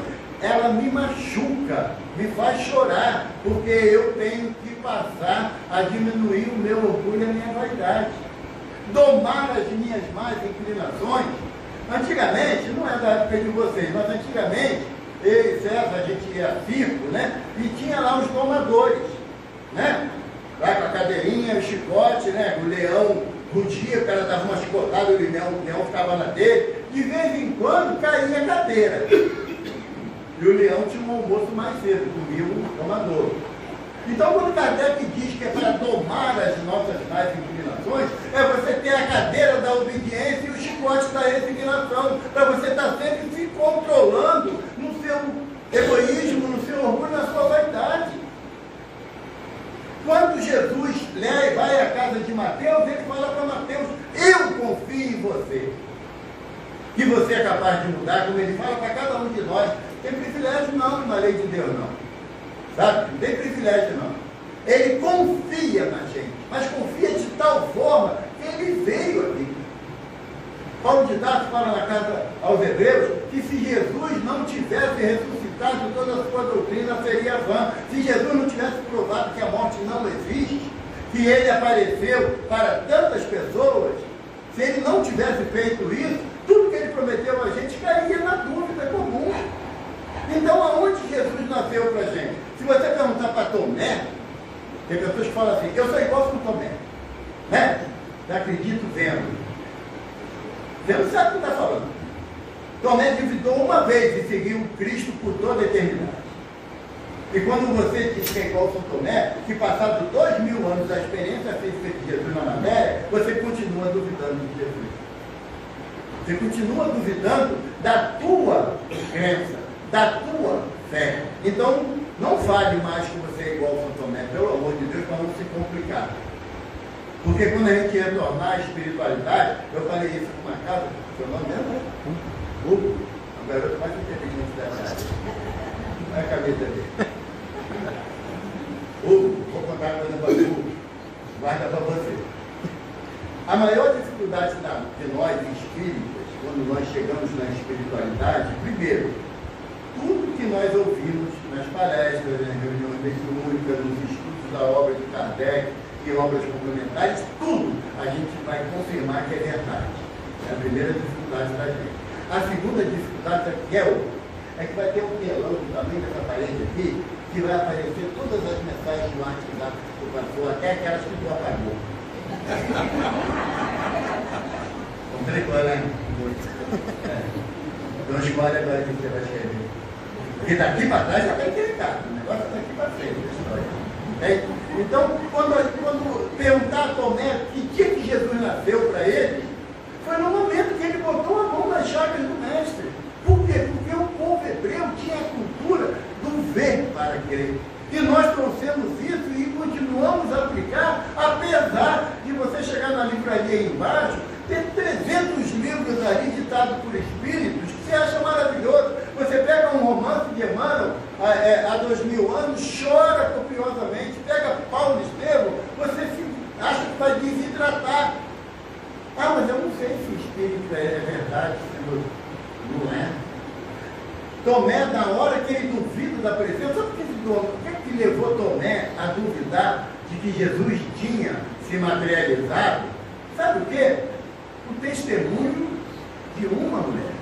ela me machuca, me faz chorar, porque eu tenho que passar a diminuir o meu orgulho e a minha vaidade. Domar as minhas más inclinações. Antigamente, não é da época de vocês, mas antigamente, eu e César, a gente ia a circo, né? E tinha lá os domadores, né? Lá com a cadeirinha, o chicote, né? O leão rugia, o cara dava uma chicotada, o leão ficava na dele. De vez em quando caía a cadeira. E o leão tinha um almoço mais cedo, comia um domador. Então, quando Kardec diz que é para domar as nossas más inclinações, é você ter a cadeira da obediência e o chicote da resignação, para você estar sempre se controlando no seu egoísmo, no seu orgulho, na sua vaidade. Quando Jesus vai à casa de Mateus, ele fala para Mateus: eu confio em você, que você é capaz de mudar, como ele fala para cada um de nós. Tem privilégio não na lei de Deus, não. Sabe? Não tem privilégio não. Ele confia na gente, mas confia de tal forma que ele veio aqui. Paulo de Tarso fala na carta aos Hebreus que se Jesus não tivesse ressuscitado, toda a sua doutrina seria vã. Se Jesus não tivesse provado que a morte não existe, que ele apareceu para tantas pessoas, se ele não tivesse feito isso, tudo que ele prometeu a gente cairia na dúvida comum. Então, aonde Jesus nasceu para a gente? Se você perguntar para Tomé, tem pessoas que falam assim: eu sou igual com Tomé, né? Eu acredito vendo. Você não sabe o que está falando. Tomé duvidou uma vez e seguiu Cristo por toda a eternidade. E quando você diz que é igual São Tomé, que passados 2000 anos da experiência física de Jesus na matéria, você continua duvidando de Jesus. Você continua duvidando da tua crença, da tua fé. Então, não fale mais que você é igual São Tomé, pelo amor de Deus, para não se complicar. Porque quando a gente retornar à espiritualidade, eu falei isso numa casa, seu nome mesmo, né? Hugo, o garoto mais inteligente da cidade. Olha a cabeça dele. Hugo, vou contar uma coisa para o Hugo. Guarda para você. A maior dificuldade de nós espíritas, quando nós chegamos na espiritualidade, primeiro, tudo que nós ouvimos nas palestras, nas reuniões mediúnicas, nos estudos da obra de Kardec e obras complementares, tudo a gente vai confirmar que é verdade. É a primeira dificuldade da gente. A segunda dificuldade que é outra, é que vai ter um telão do tamanho dessa parede aqui, que vai aparecer todas as mensagens do WhatsApp que passou, até aquelas que tu apagou. Complicou, né? Então escolhe agora o que você vai escrever. Porque daqui para trás já está equilibrado, o negócio é daqui para frente. Então, quando perguntar a Tomé que dia que Jesus nasceu para ele, foi no momento que ele botou a mão nas chagas do mestre. Por quê? Porque o povo hebreu tinha a cultura do ver para crer. E nós trouxemos isso e continuamos a aplicar, apesar de você chegar na livraria aí embaixo, ter 300 livros ali ditados por espíritos, que você acha maravilhoso. Você pega um romance de Emmanuel, há 2000 anos, chora copiosamente. Pega Paulo Estevão, você acha que vai desidratar. Ah, mas eu não sei se o espírito é verdade, se não é. Tomé, na hora que ele duvida da presença, sabe o que levou Tomé a duvidar de que Jesus tinha se materializado? Sabe o quê? O testemunho de uma mulher,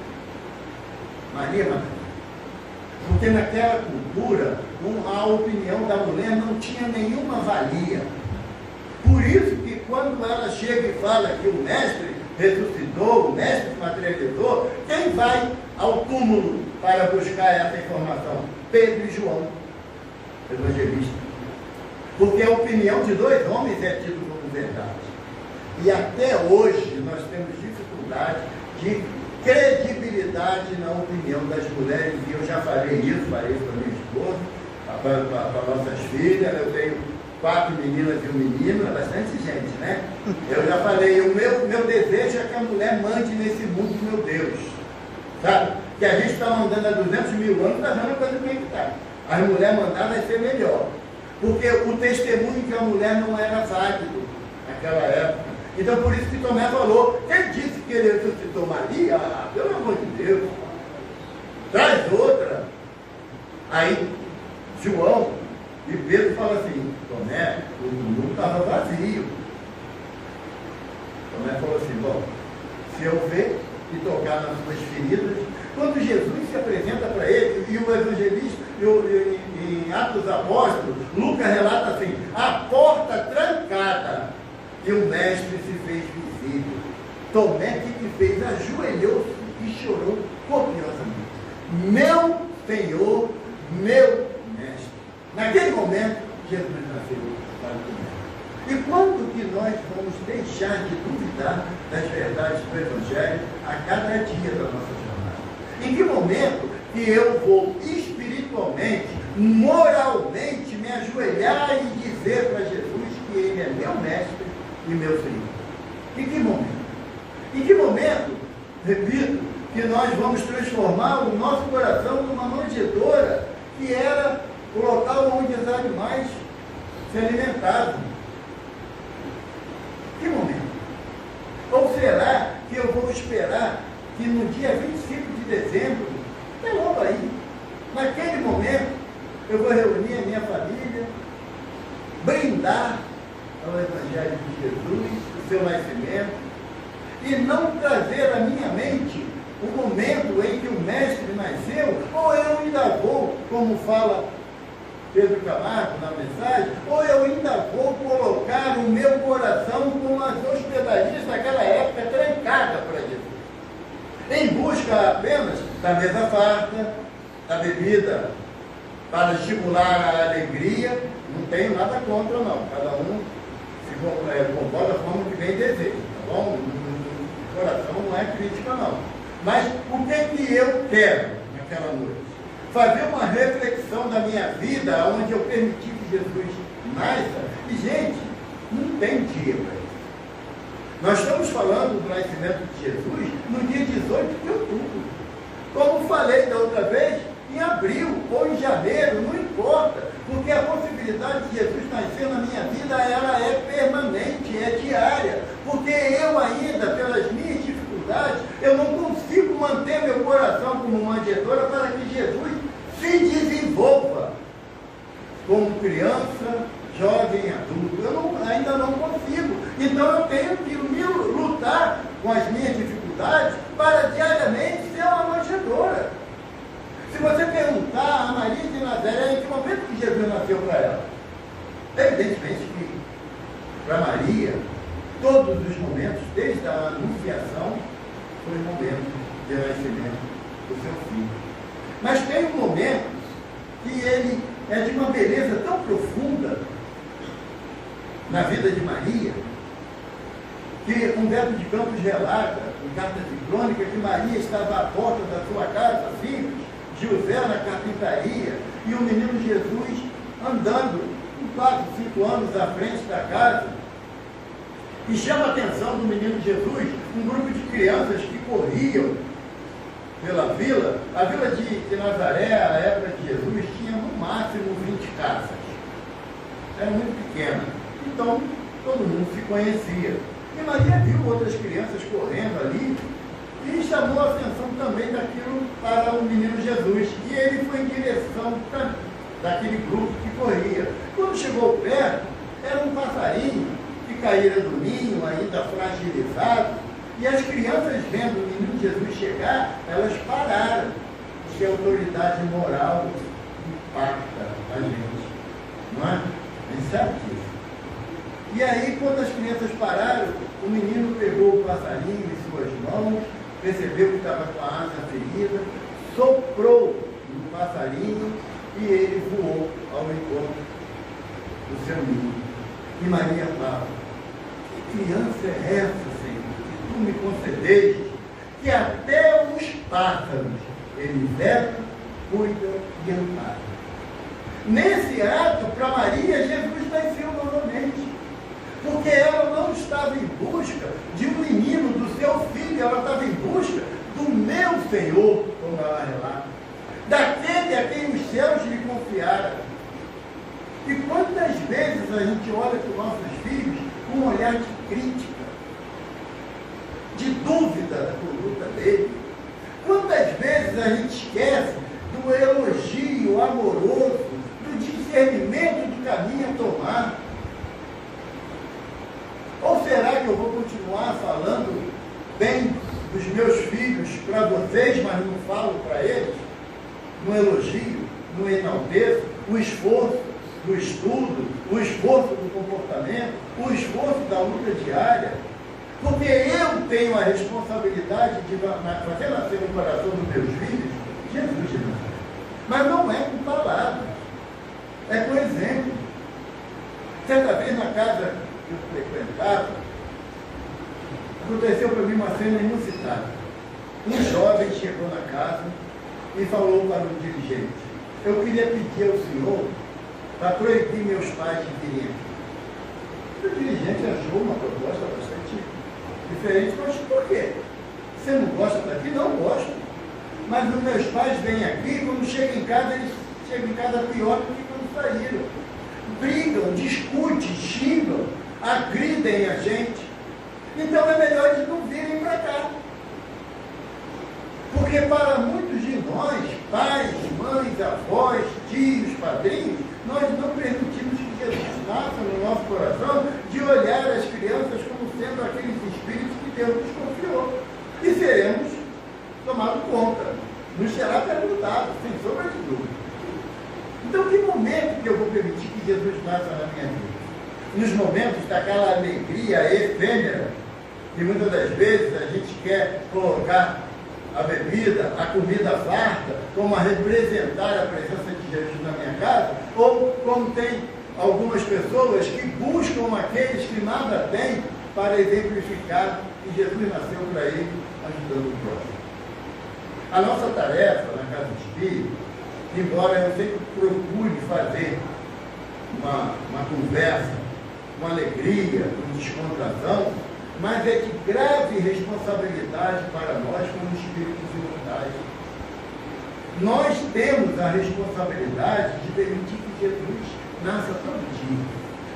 Maria Madalena. Porque naquela cultura, a opinião da mulher não tinha nenhuma valia. Por isso que quando ela chega e fala que o mestre ressuscitou, o mestre se materializou, quem vai ao túmulo para buscar essa informação? Pedro e João, evangelista. Porque a opinião de dois homens é tida como verdade. E até hoje nós temos dificuldade de credibilidade na opinião das mulheres, e eu já falei isso para minha esposa, para nossas filhas. Eu tenho 4 meninas e um menino, é bastante gente, né? Eu já falei, o meu desejo é que a mulher mande nesse mundo, meu Deus, sabe? Que a gente está mandando há 200 mil anos, está vendo a coisa como é que está. As mulheres mandar vai ser melhor, porque o testemunho de uma mulher não era válido naquela época. Então, por isso que Tomé falou, quem disse que ele ressuscitou Maria? Ah, pelo amor de Deus, traz outra. Aí João e Pedro falam assim, Tomé, o túmulo estava vazio. Tomé falou assim, bom, se eu ver e tocar nas suas feridas, quando Jesus se apresenta para ele, e o evangelista, em Atos dos Apóstolos, Lucas relata assim, a porta trancada, e o mestre se fez visível. Tomé, que fez? Ajoelhou-se e chorou copiosamente. Meu Senhor, meu mestre. Naquele momento, Jesus nasceu para Tomé. E quando que nós vamos deixar de duvidar das verdades do Evangelho a cada dia da nossa jornada? Em que momento que eu vou espiritualmente, moralmente me ajoelhar e dizer para Jesus que Ele é meu mestre e meu Senhor? Em que momento? Em que momento, repito, que nós vamos transformar o nosso coração numa manjedoura que era o local onde os animais se alimentavam? Que momento? Ou será que eu vou esperar que no dia 25 de dezembro, é logo aí, naquele momento, eu vou reunir a minha família, brindar ao Evangelho de Jesus, o seu nascimento, e não trazer à minha mente o momento em que o Mestre nasceu, ou eu ainda vou, como fala Pedro Camargo na mensagem, ou eu ainda vou colocar o meu coração com as hospedarias daquela época trancada para Jesus, em busca apenas da mesa farta, da bebida, para estimular a alegria. Não tenho nada contra, não. Cada um se comporta da forma que bem deseja, tá bom? O coração não é crítica, não. Mas o que eu quero naquela noite? Fazer uma reflexão da minha vida, onde eu permiti que Jesus nasça. E, gente, não tem dia para isso. Nós estamos falando do nascimento de Jesus no dia 18 de outubro. Como falei da outra vez, em abril ou em janeiro, não importa. Porque a possibilidade de Jesus nascer na minha vida, ela é permanente, é diária. Porque eu ainda, pelas minhas dificuldades, eu não consigo manter meu coração como manjedoura para que Jesus se desenvolva como criança, jovem, adulto. Eu ainda não consigo. Então eu tenho que lutar com as minhas dificuldades para diariamente ser uma manjedoura. Se você perguntar a Maria de Nazaré em que momento que Jesus nasceu para ela, evidentemente que para Maria, todos os momentos, desde a anunciação, foi o momento de nascimento do seu filho. Mas tem um momento que ele é de uma beleza tão profunda na vida de Maria, que Humberto de Campos relata, em Cartas de Crônica, que Maria estava à porta da sua casa, simples, José na carpintaria, e o menino Jesus andando, com 4, 5 anos à frente da casa. E chama a atenção do menino Jesus um grupo de crianças que corriam pela vila. A vila de Nazaré, à época de Jesus, tinha no máximo 20 casas. Era muito pequena. Então, todo mundo se conhecia. E Maria viu outras crianças correndo ali e chamou a atenção também daquilo para o menino Jesus. E ele foi em direção daquele grupo que corria. Quando chegou perto, era um passarinho que caíra do ninho, ainda fragilizado, e as crianças, vendo o menino Jesus chegar, elas pararam, porque a autoridade moral impacta a gente, não é? A gente sabe disso. E aí, quando as crianças pararam, o menino pegou o passarinho em suas mãos, percebeu que estava com a asa ferida, soprou no passarinho e ele voou ao encontro do seu ninho. E Maria fala: que criança é essa, Senhor, que tu me concedeste, que até os pássaros ele leva, cuida e ampara. Nesse ato, para Maria, Jesus nasceu novamente, porque ela não estava em busca de um menino, do seu filho, ela estava em busca do meu Senhor, como ela relata, daquele a quem os céus lhe confiaram. E quantas vezes a gente olha para os nossos filhos com um olhar de crítica, de dúvida da conduta dele? Quantas vezes a gente esquece do elogio sadio, amoroso, do discernimento do caminho a tomar? Ou será que eu vou continuar falando bem dos meus filhos para vocês, mas não falo para eles? No elogio, no enalteço, o esforço do estudo, o esforço do comportamento, o esforço da luta diária? Porque eu tenho a responsabilidade de fazer nascer no coração dos meus filhos Jesus de Nazaré. Mas não é com palavras, é com exemplo. Certa vez na casa que eu frequentava, aconteceu para mim uma cena inusitada. Um jovem chegou na casa e falou para o dirigente: eu queria pedir ao senhor para proibir meus pais de virem aqui. O dirigente achou uma proposta bastante diferente, mas por quê? Você não gosta daqui? Não gosto. Mas os meus pais vêm aqui, quando chegam em casa, eles chegam em casa pior do que quando saíram. Brigam, discutem, xingam, agridem a gente. Então é melhor eles não virem para cá. Porque para muitos de nós, pais, mães, avós, tios, padrinhos, nós não permitimos que Jesus nasça no nosso coração de olhar as crianças como sendo aqueles espíritos que Deus nos confiou. E seremos tomados conta. Nos será perguntado, sem sombra de dúvida. Então, que momento que eu vou permitir que Jesus nasça na minha vida? Nos momentos daquela alegria efêmera, que muitas das vezes a gente quer colocar a bebida, a comida farta, como a representar a presença de Jesus na minha casa, ou como tem algumas pessoas que buscam aqueles que nada têm para exemplificar que Jesus nasceu para ele, ajudando o próximo. A nossa tarefa na Casa Espírita, embora eu sempre procure fazer uma conversa com alegria, com descontração, mas é de grave responsabilidade para nós como espíritos imortais. Nós temos a responsabilidade de permitir que Jesus nasça todo dia.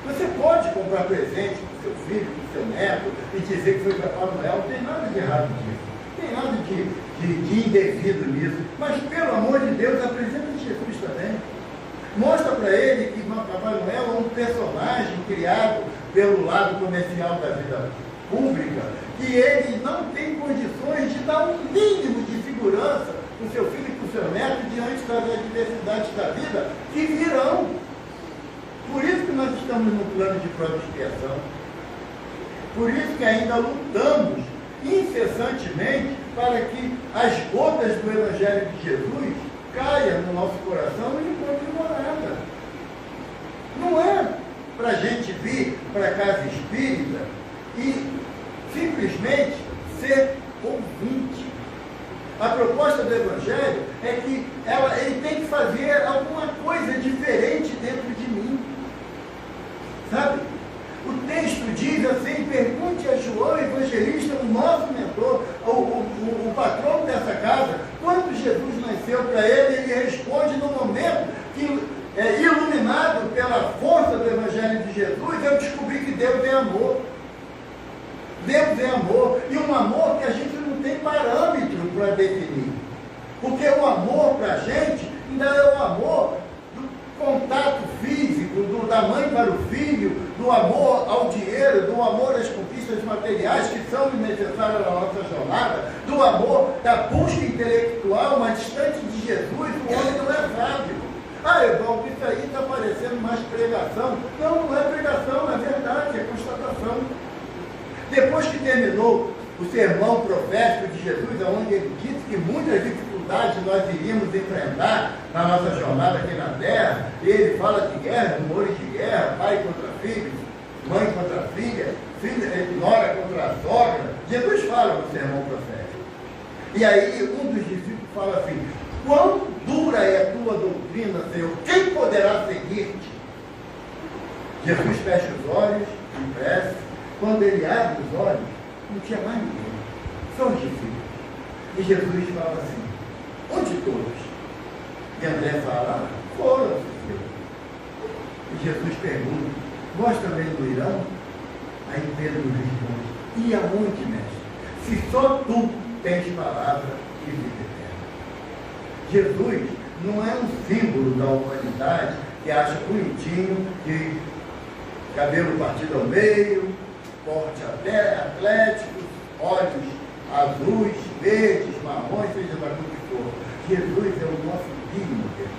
Você pode comprar presente para o seu filho, para o seu neto, e dizer que foi para Papai Noel, não tem nada de errado nisso, não tem nada de indevido nisso, mas pelo amor de Deus, apresenta Jesus também. Mostra para ele que Papai Noel é um personagem criado pelo lado comercial da vida pública, que ele não tem condições de dar um mínimo de segurança para o seu filho e para o seu neto diante das adversidades da vida que virão. Por isso que nós estamos no plano de prova e expiação. Por isso que ainda lutamos incessantemente para que as gotas do Evangelho de Jesus caiam no nosso coração e encontrem morada. Não é para a gente vir para a casa espírita e simplesmente ser ouvinte. A proposta do Evangelho é que ele tem que fazer alguma coisa diferente dentro de mim. Sabe? O texto diz assim: pergunte a João Evangelista, o nosso mentor, o patrão dessa casa, quando Jesus nasceu para ele responde no momento que, iluminado pela força do Evangelho de Jesus, eu descobri que Deus é amor. Deus é amor, e um amor que a gente não tem parâmetro para definir. Porque o amor para a gente ainda é o amor do contato físico, da mãe para o filho, do amor ao dinheiro, do amor às conquistas materiais que são necessárias na nossa jornada, do amor da busca intelectual, mas distante de Jesus, o homem não é sábio. Evaldo, isso aí está parecendo mais pregação. Não é pregação, é verdade, é constatação. Depois que terminou o sermão profético de Jesus, onde ele disse que muitas dificuldades nós iríamos enfrentar na nossa jornada aqui na Terra, ele fala de guerra, rumores de guerra, pai contra filho, mãe contra filha, nora contra a sogra. Jesus fala no sermão profético. E aí um dos discípulos fala assim: quão dura é a tua doutrina, Senhor? Quem poderá seguir-te? Jesus fecha os olhos em prece. Quando ele abre os olhos, não tinha mais ninguém, só os discípulos. E Jesus fala assim: onde todos? E André fala: foram, Senhor. E Jesus pergunta: vós também não irão? Aí Pedro responde: e aonde, mestre? Se só tu tens palavra de vida eterna. Jesus não é um símbolo da humanidade que acha bonitinho, que cabelo partido ao meio, porte até atlético, olhos azuis, verdes, marrons, seja lá o que for. Jesus é o nosso guia, Deus.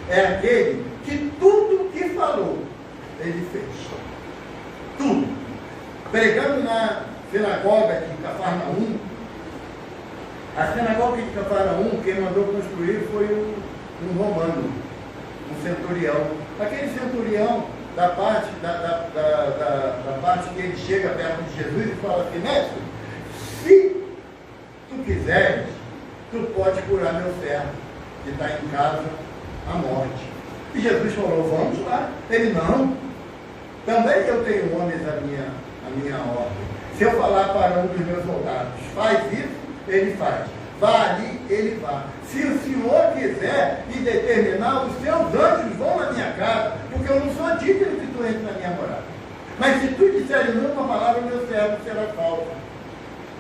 É aquele que tudo que falou, ele fez. Tudo. Pregando na sinagoga de Cafarnaum, a sinagoga de Cafarnaum, quem mandou construir foi um romano, um centurião. Aquele centurião, da parte que ele chega perto de Jesus e fala assim: mestre, se tu quiseres, tu pode curar meu servo, que está em casa à morte. E Jesus falou: vamos lá. Ele: não, também eu tenho homens à minha ordem. Se eu falar para um dos meus soldados, faz isso, ele faz. Vá ali, ele vá. Se o Senhor quiser e determinar, os seus anjos vão na minha casa, porque eu não sou digno que tu entre na minha morada. Mas se tu disseres uma palavra, meu servo será salvo.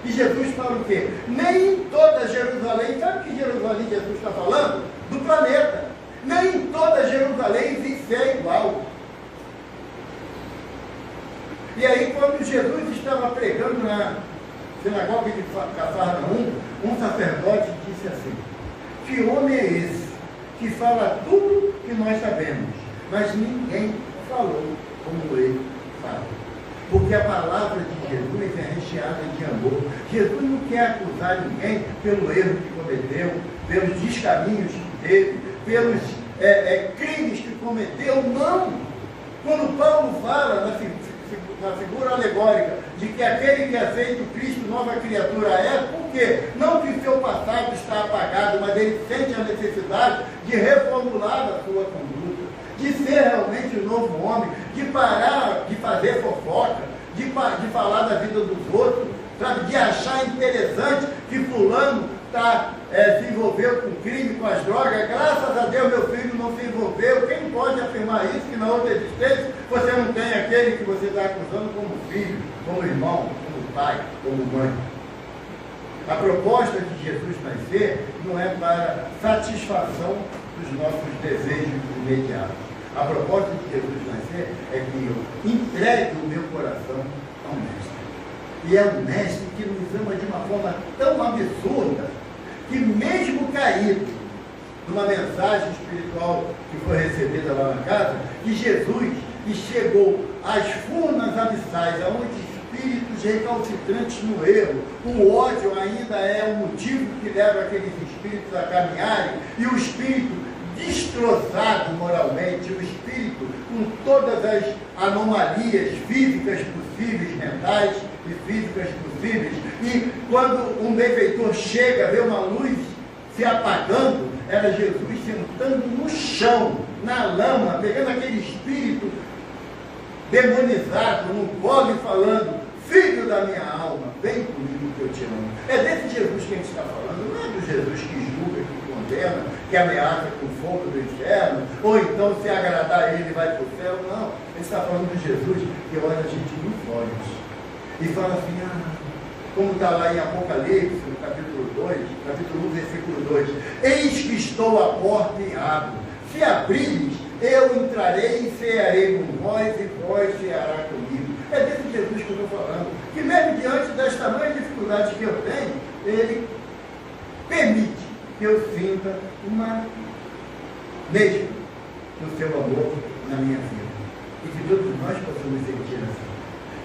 E Jesus fala o quê? Nem em toda Jerusalém, sabe que Jerusalém Jesus está falando? Do planeta. Nem em toda Jerusalém existe é igual. E aí, quando Jesus estava pregando na sinagoga de Cafarnaum, um sacerdote disse assim: que homem é esse que fala tudo que nós sabemos, mas ninguém falou como ele fala? Porque a palavra de Jesus é recheada de amor. Jesus não quer acusar ninguém pelo erro que cometeu, pelos descaminhos que teve, pelos crimes que cometeu, não. Quando Paulo fala na figura alegórica de que aquele que aceita o Cristo nova criatura é, porque não que seu passado está apagado, mas ele sente a necessidade de reformular a sua conduta, de ser realmente um novo homem, de parar de fazer fofoca, de falar da vida dos outros, sabe? De achar interessante que fulano se envolveu com crime, com as drogas. Graças a Deus meu filho não se envolveu. Quem pode afirmar isso, que na outra existência você não tem aquele que você está acusando como filho, como irmão, como pai, como mãe? A proposta de Jesus nascer não é para satisfação dos nossos desejos imediatos. A proposta de Jesus nascer é que eu entregue o meu coração ao Mestre. E é o Mestre que nos ama de uma forma tão absurda, que mesmo caído numa mensagem espiritual que foi recebida lá na casa, que Jesus chegou às furnas abissais, onde espíritos recalcitrantes no erro, o ódio ainda é o motivo que leva aqueles espíritos a caminharem, e o espírito destroçado moralmente, o espírito com todas as anomalias físicas possíveis, mentais e físicas possíveis, e quando um benfeitor chega, vê uma luz se apagando, era Jesus sentando no chão, na lama, pegando aquele espírito demonizado no colo e falando: filho da minha alma, vem comigo que eu te amo. É desse Jesus que a gente está falando, não é do Jesus que julga, que condena, que ameaça com fogo do inferno, ou então se agradar a ele vai para o céu. Não, ele está falando de Jesus que olha a gente nos olhos e fala assim: como está lá em Apocalipse, no capítulo 1, versículo 2, eis que estou à porta e abro, se abrires, eu entrarei e cearei com vós, e vós ceará comigo. É desse Jesus que eu estou falando, que mesmo diante das tamanhas dificuldades que eu tenho, ele permite que eu sinta uma mesmo no seu amor na minha vida. E que todos nós possamos sentir assim.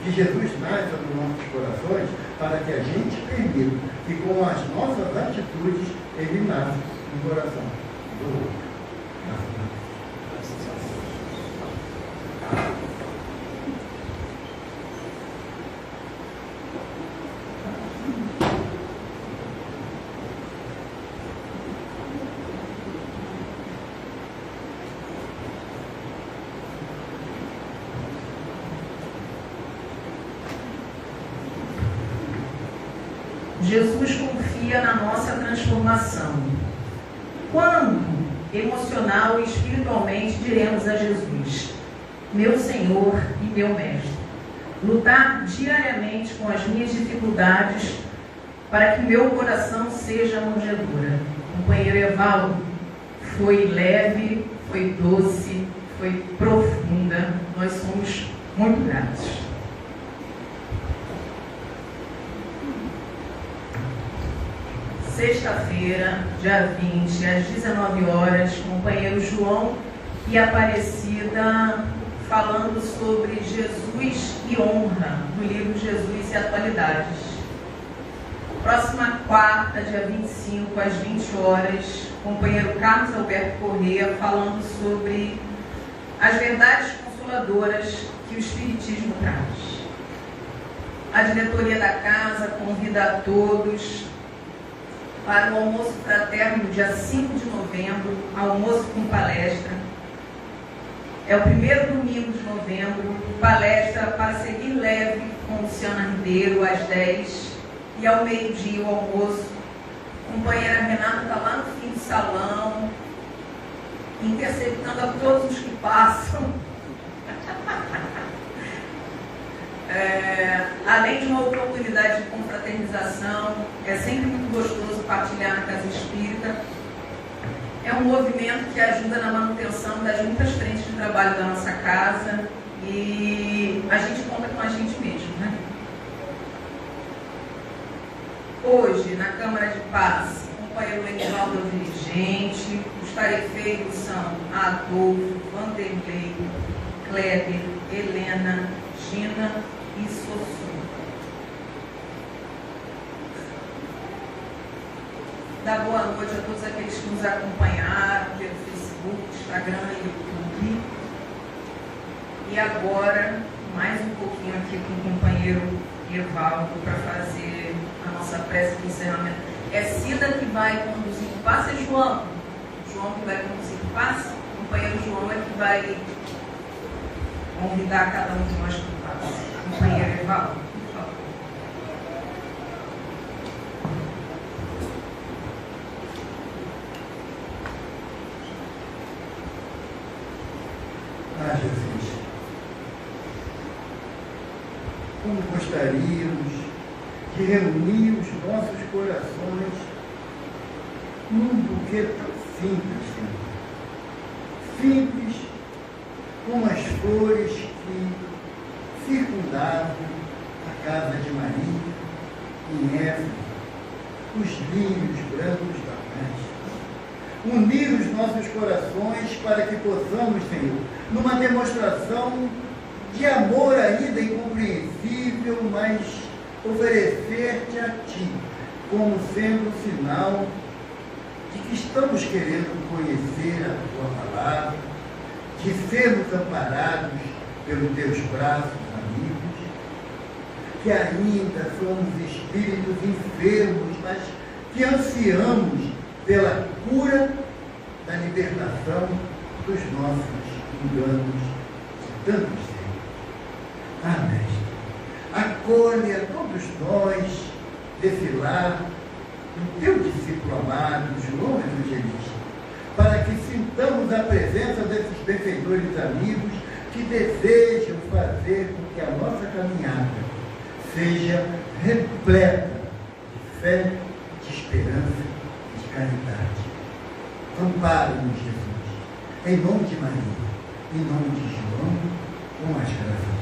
Que Jesus nasça nos nossos corações para que a gente permita que com as nossas atitudes ele nasça no coração do outro. Jesus confia na nossa transformação. Quando, emocional e espiritualmente, diremos a Jesus: meu Senhor e meu Mestre? Lutar diariamente com as minhas dificuldades para que meu coração seja manjedoura. Companheiro Evaldo, foi leve, foi doce, foi profunda. Nós somos muito gratos. Sexta-feira, dia 20, às 19 horas, companheiro João e Aparecida falando sobre Jesus e honra, no livro Jesus e Atualidades. Próxima quarta, dia 25, às 20 horas, companheiro Carlos Alberto Corrêa falando sobre as verdades consoladoras que o Espiritismo traz. A diretoria da casa convida a todos para o almoço fraterno no dia 5 de novembro, almoço com palestra. É o primeiro domingo de novembro, palestra para seguir leve com Luciana Ribeiro às 10 e ao meio-dia o almoço. A companheira Renata está lá no fim do salão, interceptando a todos os que passam. Além de uma oportunidade de confraternização, é sempre muito gostoso partilhar na Casa Espírita. É um movimento que ajuda na manutenção das muitas frentes de trabalho da nossa casa e a gente conta com a gente mesmo, né? Hoje, na Câmara de Paz, o companheiro Edivaldo é o dirigente, os tarefeiros são Adolfo, Vanderlei, Kleber, Helena, Gina e Sossu. Dá boa noite a todos aqueles que nos acompanharam pelo Facebook, Instagram e YouTube. E agora, mais um pouquinho aqui com o companheiro Evaldo para fazer a nossa prece de encerramento. É Cida que vai conduzir o passe, é João? João que vai conduzir o passe? O companheiro João é que vai convidar cada um de nós para o passe. Companheiro Evaldo, por favor. Ah, Jesus, como gostaríamos de reunir os nossos corações num buquê tão simples, Senhor. Simples como as flores que circundavam a casa de Maria, em Éfeso, os lírios brancos da paz. Unir os nossos corações para que possamos, Senhor, numa demonstração de amor ainda incompreensível, mas oferecer-te a Ti, como sendo um sinal de que estamos querendo conhecer a Tua palavra, de sermos amparados pelos Teus braços amigos, que ainda somos espíritos enfermos, mas que ansiamos pela cura da libertação dos nossos enganos de tantos seres. Ah, Mestre, acolhe a todos nós desse lar, o Teu discípulo amado, João Evangelista, para que sintamos a presença desses benfeitores amigos que desejam fazer com que a nossa caminhada seja repleta de fé, de esperança e de caridade. Ampara-nos, Jesus, em nome de Maria, em nome de João, com as graças.